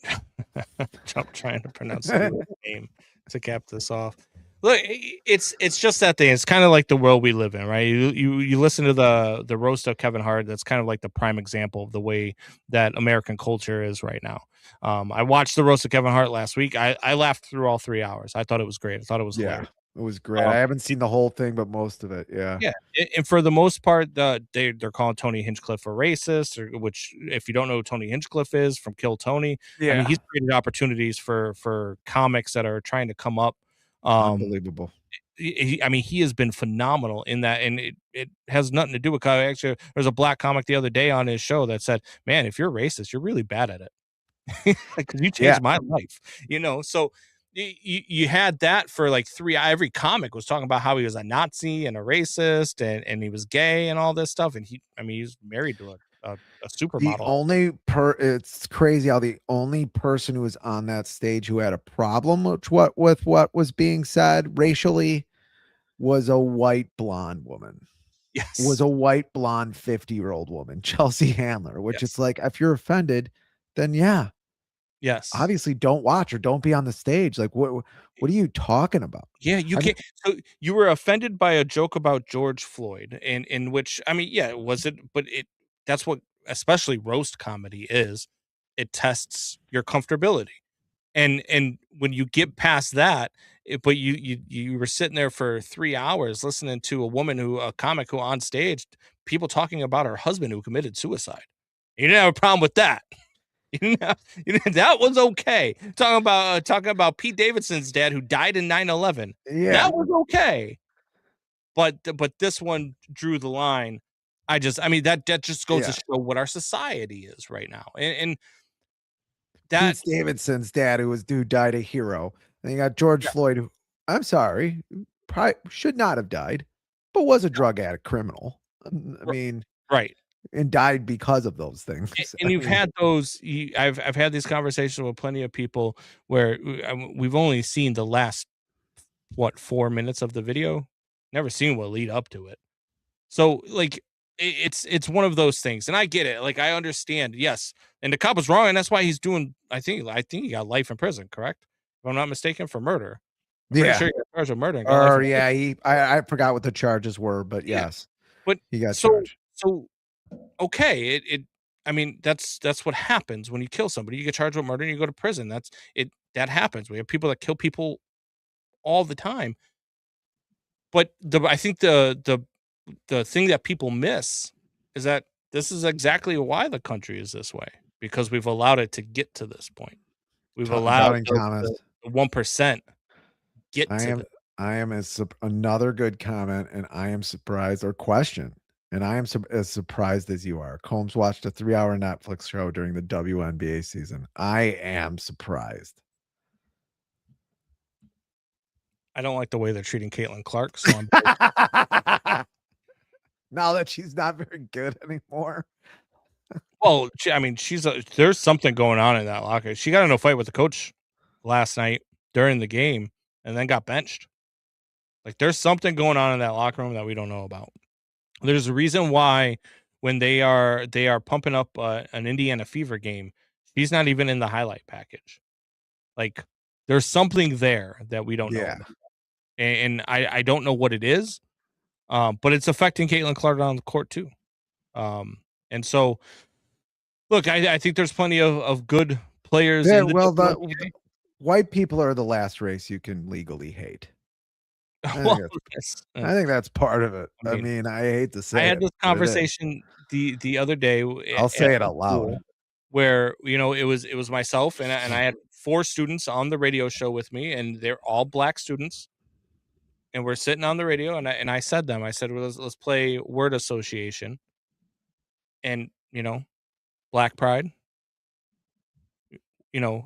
I'm trying to pronounce the name to cap this off? Look, it's just that thing. It's kind of like the world we live in, right? You listen to the roast of Kevin Hart. That's kind of like the prime example of the way that American culture is right now. I watched the roast of Kevin Hart last week. I laughed through all 3 hours. I thought it was great. I thought it was hilarious. It was great. I haven't seen the whole thing, but most of it. Yeah. Yeah, and for the most part, they're calling Tony Hinchcliffe a racist, or which, if you don't know who Tony Hinchcliffe is from Kill Tony, I mean, Yeah. he's created opportunities for comics that are trying to come up. Um, Unbelievable. I mean, he has been phenomenal in that, and it has nothing to do with comic. Actually, there's a black comic the other day on his show that said, "Man, if you're racist, you're really bad at it." Because you Yeah. changed my life, so you had that for like every comic was talking about how he was a Nazi and a racist, and he was gay and all this stuff, and he's married to a The supermodel. only it's crazy how the only person who was on that stage who had a problem with what was being said racially was a white blonde woman. Was Yes. a white blonde 50-year-old woman, Chelsea Handler, which it's Yes. like, if you're offended, then yeah, Yes. obviously don't watch or don't be on the stage. Like, what are you talking about? Yeah, you I mean, can't. So you were offended by a joke about George Floyd, in which, I mean, yeah, was it? But that's what especially roast comedy is. It tests your comfortability. And when you get past that, but you were sitting there for 3 hours listening to a comic who on stage, people talking about her husband who committed suicide. You didn't have a problem with that. That was okay. Talking about Pete Davidson's dad who died in 9/11. yeah, That was okay. But this one drew the line. I mean, that just goes to yeah. show what our society is right now. And that, Pete Davidson's dad, who died a hero. And you got George yeah, Floyd, who, I'm sorry, probably should not have died, but was a drug addict criminal. I r- mean, right. and died because of those A things. and I you've mean, had those I've had these conversations with plenty of people where we've only seen the last, what, 4 minutes of the video? Never seen what lead up to it. So, like, it's one of those things, and I get it, like, I understand, yes, and the cop was wrong, and that's why he's doing, I think he got life in prison, correct? If I'm not mistaken, for murder. I'm pretty yeah. sure he got charged with murder and got life Or in prison. yeah, I forgot what the charges were, but Yeah, yes, but he got so charged. so okay, I mean, that's what happens when you kill somebody. You get charged with murder and you go to prison. That happens. We have people that kill people all the time. But I think the thing that people miss is that this is exactly why the country is this way, because we've allowed it to get to this point. We've allowed Doubting Thomas. the 1% get I to am this. I am another good comment, and I am surprised or question, and I am as surprised as you are. Combs watched a 3-hour Netflix show during the WNBA season. I am surprised. I don't like the way they're treating Caitlin Clark, so I'm Now that she's not very good anymore. well, I mean, there's something going on in that locker. She got in a fight with the coach last night during the game and then got benched. Like, there's something going on in that locker room that we don't know about. There's a reason why when they are pumping up an Indiana Fever game, she's not even in the highlight package. Like, there's something there that we don't know Yeah. about. And I don't know what it is, but it's affecting Caitlin Clark on the court too. And so, look, I think there's plenty of good players Yeah, in the well, WNBA. white people are the last race you can legally hate. Well, yes, I think that's part of it. I I mean, mean, I hate to I say had it, this but it is. conversation the other day I'll at say it my out loud. school, where it was myself, and I had 4 students on the radio show with me, and they're all black students, and we're sitting on the radio, and I said, well, let's play word association, and black pride,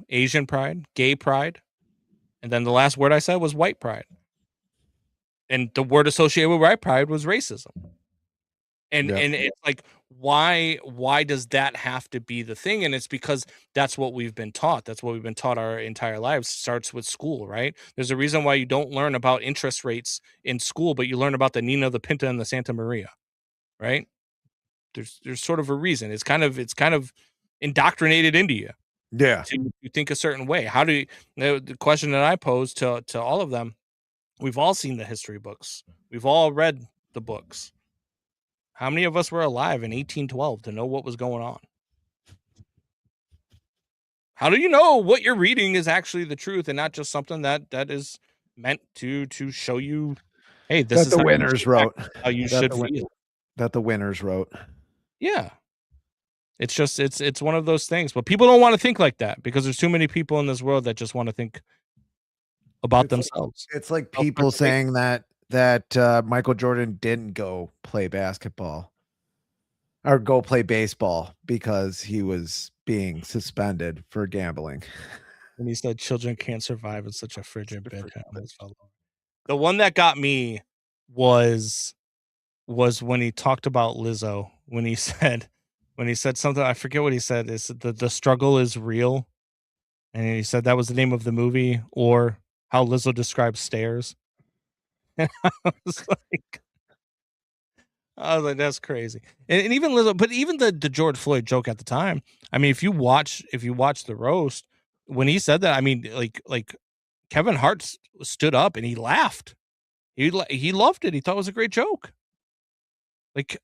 Asian pride, gay pride, and then the last word I said was white pride, and the word associated with white pride was racism. And Yep. and it's like, why does that have to be the thing? And it's because that's what we've been taught. That's what we've been taught our entire lives. Starts with school, right? There's a reason why you don't learn about interest rates in school, but you learn about the Nina, the Pinta, and the Santa Maria, right? There's sort of a reason. It's kind of indoctrinated into you Yeah. to think a certain way. How do you, the question that I pose to all of them? We've all seen the history books. We've all read the books. How many of us were alive in 1812 to know what was going on? How do you know what you're reading is actually the truth and not just something that is meant to show you, hey, this That is the how you winners should act, wrote. how you That should the win feel. that the winners wrote. Yeah. It's just it's one of those things. But people don't want to think like that because there's too many people in this world that just want to think about themselves. It's like people Self-preservation. saying that Michael Jordan didn't go play basketball or go play baseball because he was being suspended for gambling. And he said children can't survive in such a frigid bed. I almost fell over. The one that got me was when he talked about Lizzo, when he said something, I forget what he said, is the struggle is real. And he said that was the name of the movie, or how Lizzo describes stairs. And I was like, that's crazy. And even Lizzo, but even the George Floyd joke at the time. I mean, if you watch the roast, when he said that, I mean, like Kevin Hart stood up and he laughed. He loved it. He thought it was a great joke. Like,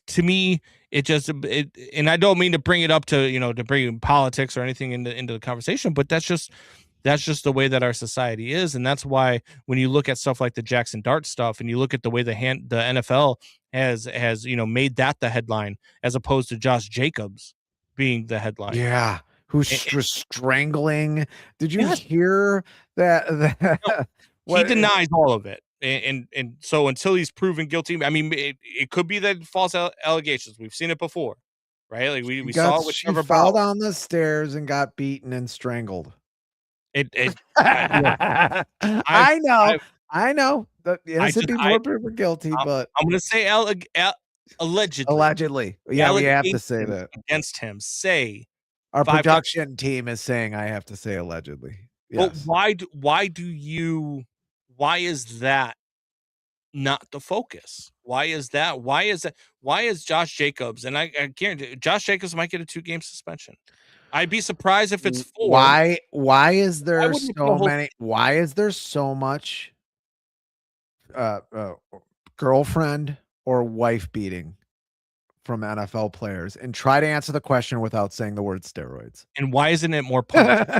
to me, and I don't mean to bring it up to, to bring politics or anything into the conversation, but that's just the way that our society is. And that's why when you look at stuff like the Jackson Dart stuff and you look at the way the NFL has, made that the headline as opposed to Josh Jacobs being the headline. Yeah. Who's strangling? Did you Yes. hear that? No, he denies all of it. And so until he's proven guilty, I mean, it could be that false allegations. We've seen it before, right? Like we saw it with she Trevor fell Bauer. down the stairs and got beaten and strangled. I know. The innocent people are proven guilty, but I'm going to say allegedly. Allegedly. Yeah, we have to say that. Against him. Say our production team is saying I have to say allegedly. Yes. But why is that not the focus? Why is Josh Jacobs, and I guarantee Josh Jacobs might get a 2-game suspension. I'd be surprised if it's 4. Why is there so much girlfriend or wife beating from NFL players? And try to answer the question without saying the word steroids. And why isn't it more punished?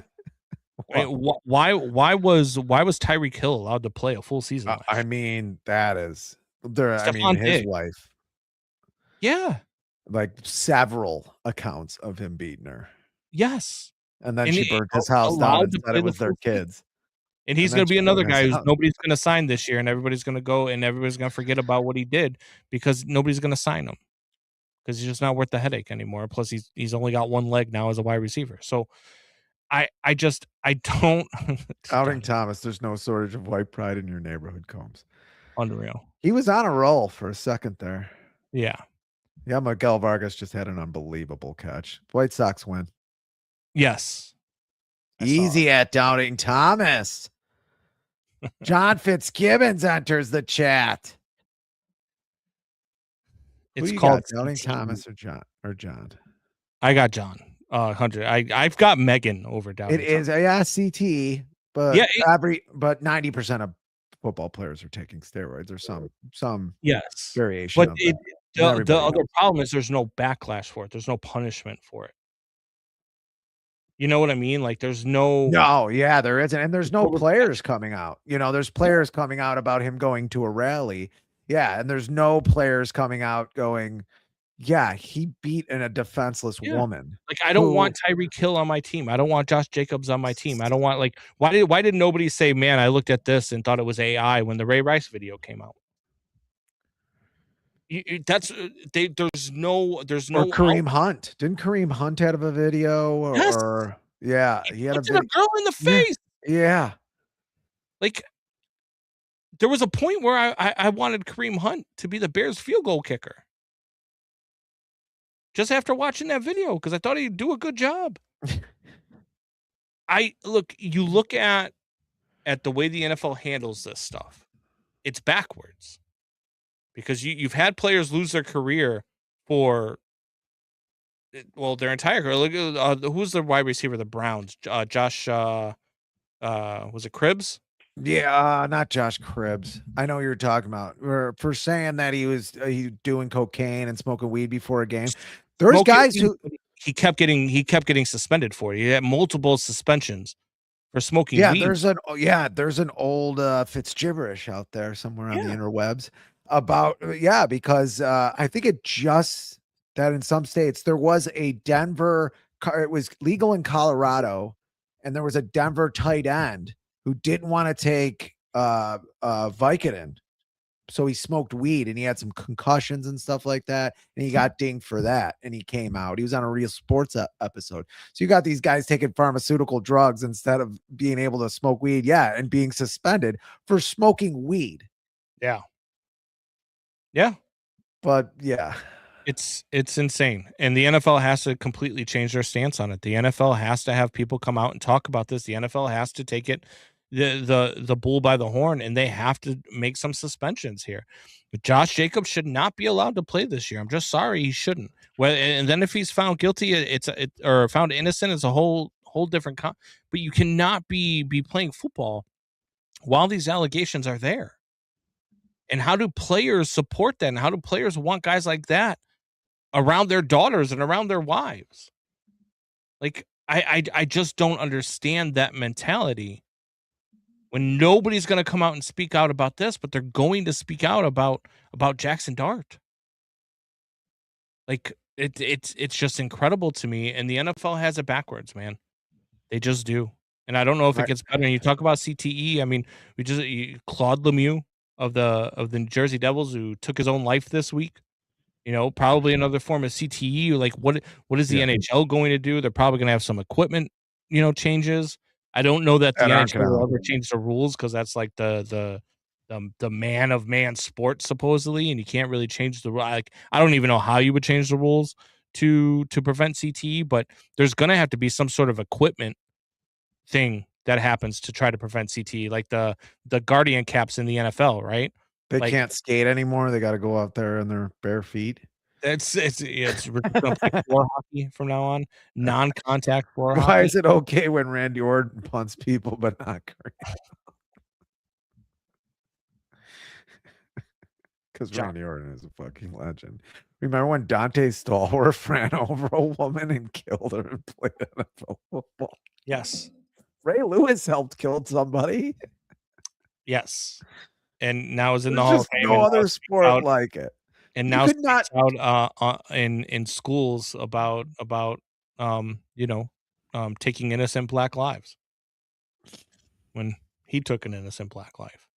I mean, why was Tyreek Hill allowed to play a full season? I mean, that is there. I mean, his wife. Yeah, like several accounts of him beating her. Yes, and then she burned his house down and said it was their kids. And he's going to be another guy who's nobody's going to sign this year, and everybody's going to go and everybody's going to forget about what he did because nobody's going to sign him because he's just not worth the headache anymore. Plus, he's only got one leg now as a wide receiver, so. I don't. Outing Thomas, there's no shortage of white pride in your neighborhood, Combs. Unreal. He was on a roll for a second there. Yeah. Yeah, Miguel Vargas just had an unbelievable catch. White Sox win. Yes. Easy at Doubting Thomas. John Fitzgibbons enters the chat. It's called Doubting Thomas or John. I got John. 100. I've got Megan over Doubting. It is CT, but but 90% of football players are taking steroids or some variation. But of the other problem is there's no backlash for it. There's no punishment for it. You know what I mean? Like there's no. No, yeah, there isn't, and there's no players coming out. There's players coming out about him going to a rally. Yeah, and there's no players coming out going. Yeah, he beat a defenseless woman. Like I don't want Tyreek Hill on my team. I don't want Josh Jacobs on my team. I don't want why did nobody say, man, I looked at this and thought it was AI when the Ray Rice video came out? There's no. Or Kareem Hunt. Didn't Kareem Hunt have a video? Or yeah, he had a girl in the face. Yeah. Like there was a point where I wanted Kareem Hunt to be the Bears field goal kicker. Just after watching that video, because I thought he'd do a good job. You look at the way the NFL handles this stuff, it's backwards. Because you've had players lose their career for their entire career. Look at who's the wide receiver, the Browns? Josh was it Cribbs? Yeah, not Josh Cribbs. I know what you're talking about. For saying that he was doing cocaine and smoking weed before a game. There's guys who he kept getting suspended for it. He had multiple suspensions for smoking Yeah, weed. there's an old Fitz gibberish out there somewhere on the Yeah. interwebs about because I think it just that in some states there was a it was legal in Colorado, and there was a Denver tight end who didn't want to take Vicodin. So he smoked weed and he had some concussions and stuff like that. And he got dinged for that. And he came out. He was on a Real Sports episode. So you got these guys taking pharmaceutical drugs instead of being able to smoke weed. Yeah. And being suspended for smoking weed. Yeah. Yeah. But yeah. It's insane. And the NFL has to completely change their stance on it. The NFL has to have people come out and talk about this. The NFL has to take it the bull by the horn, and they have to make some suspensions here. But Josh Jacobs should not be allowed to play this year. I'm just sorry, he shouldn't. Well, and then if he's found guilty, or found innocent, it's a whole different but you cannot be playing football while these allegations are there. And how do players support that? And how do players want guys like that around their daughters and around their wives? Like, I just don't understand that mentality when nobody's going to come out and speak out about this, but they're going to speak out about Jackson Dart. Like, it's just incredible to me. And the NFL has it backwards, man. They just do. And I don't know if it gets better. And you talk about CTE. I mean, Claude Lemieux of the New Jersey Devils, who took his own life this week. Probably another form of CTE. Like, what is the NHL going to do? They're probably going to have some equipment, changes. I don't know that the NHL will ever change the rules, because that's like the man of man sport, supposedly, and you can't really change the rule. Like, I don't even know how you would change the rules to prevent CTE, but there's going to have to be some sort of equipment thing that happens to try to prevent CTE, like the Guardian caps in the NFL, right? They can't skate anymore. They got to go out there in their bare feet. It's we're going to play floor hockey from now on. Non-contact floor hockey. Why is it okay when Randy Orton punts people, but not Curry? Because Randy Orton is a fucking legend. Remember when Dante Stallworth ran over a woman and killed her and played NFL football? Yes. Ray Lewis helped kill somebody. Yes. And now is in the Hall of Fame. No other sport like it. And now speaks out in schools about taking innocent black lives when he took an innocent black life.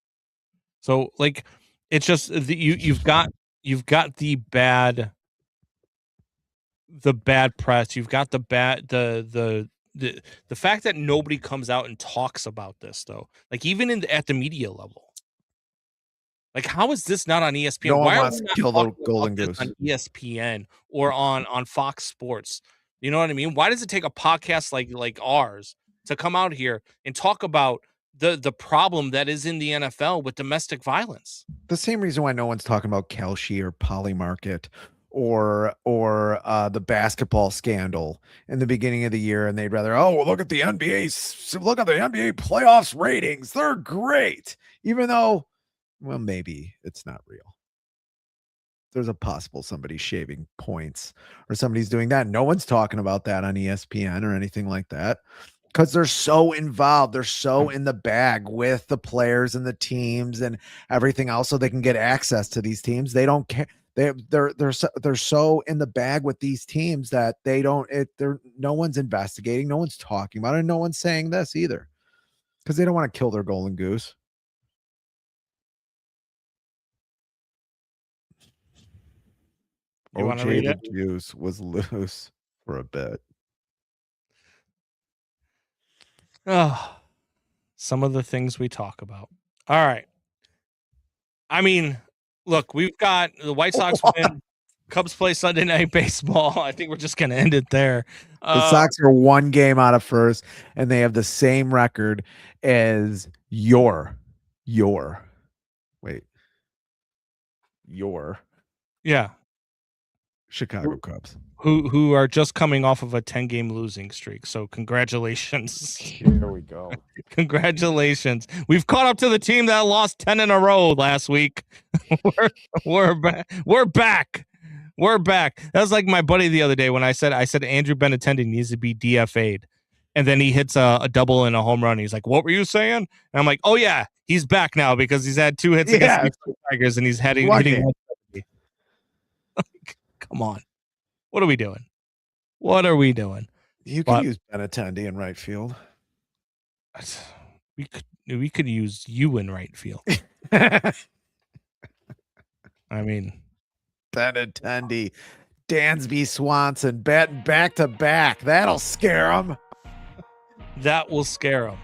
So, like, it's just you've got the bad press. You've got the fact that nobody comes out and talks about this, though. Like, even at the media level. Like, how is this not on ESPN? No one Why wants to kill the golden goose on ESPN or on Fox Sports? You know what I mean? Why does it take a podcast like ours to come out here and talk about the problem that is in the NFL with domestic violence? The same reason why no one's talking about Kelce or Polymarket or the basketball scandal in the beginning of the year, and they'd rather, look at the NBA playoffs ratings. They're great, even though, well, maybe it's not real. There's a possible somebody's shaving points or somebody's doing that. No one's talking about that on ESPN or anything like that, because they're so involved. They're so in the bag with the players and the teams and everything else, so they can get access to these teams. They don't care. They're so in the bag with these teams that no one's investigating, no one's talking about it, and no one's saying this either, because they don't want to kill their golden goose. OJ the Juice was loose for a bit. Oh, some of the things we talk about. All right. I mean, look, we've got the White Sox win. Cubs play Sunday Night Baseball. I think we're just going to end it there. The Sox are one game out of first, and they have the same record as your Chicago Cubs, who are just coming off of a 10-game losing streak. So congratulations. Here we go. Congratulations. We've caught up to the team that lost 10 in a row last week. We're back. We're back. That was like my buddy the other day when I said Andrew Benintendi needs to be DFA'd. and then he hits a double and a home run. He's like, "What were you saying?" And I'm like, "Oh yeah, he's back now because he's had 2 hits against the Tigers and he's hitting 170." Come on, what are we doing? What are we doing? You could use Benintendi in right field. We could use you in right field. I mean, Benintendi, Dansby Swanson batting back to back. That'll scare him. That will scare him.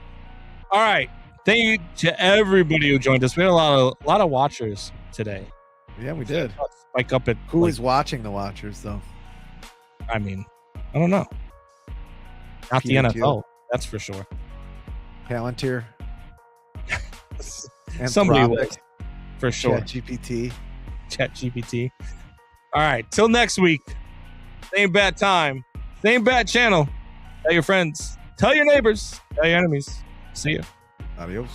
All right. Thank you to everybody who joined us. We had a lot of watchers today. Yeah, we did. Spike up at who is watching the watchers though? I mean, I don't know. Not the NFL, that's for sure. Palantir. Somebody will, for sure. Chat GPT. All right. Till next week. Same bad time. Same bad channel. Tell your friends. Tell your neighbors. Tell your enemies. See you. Adios.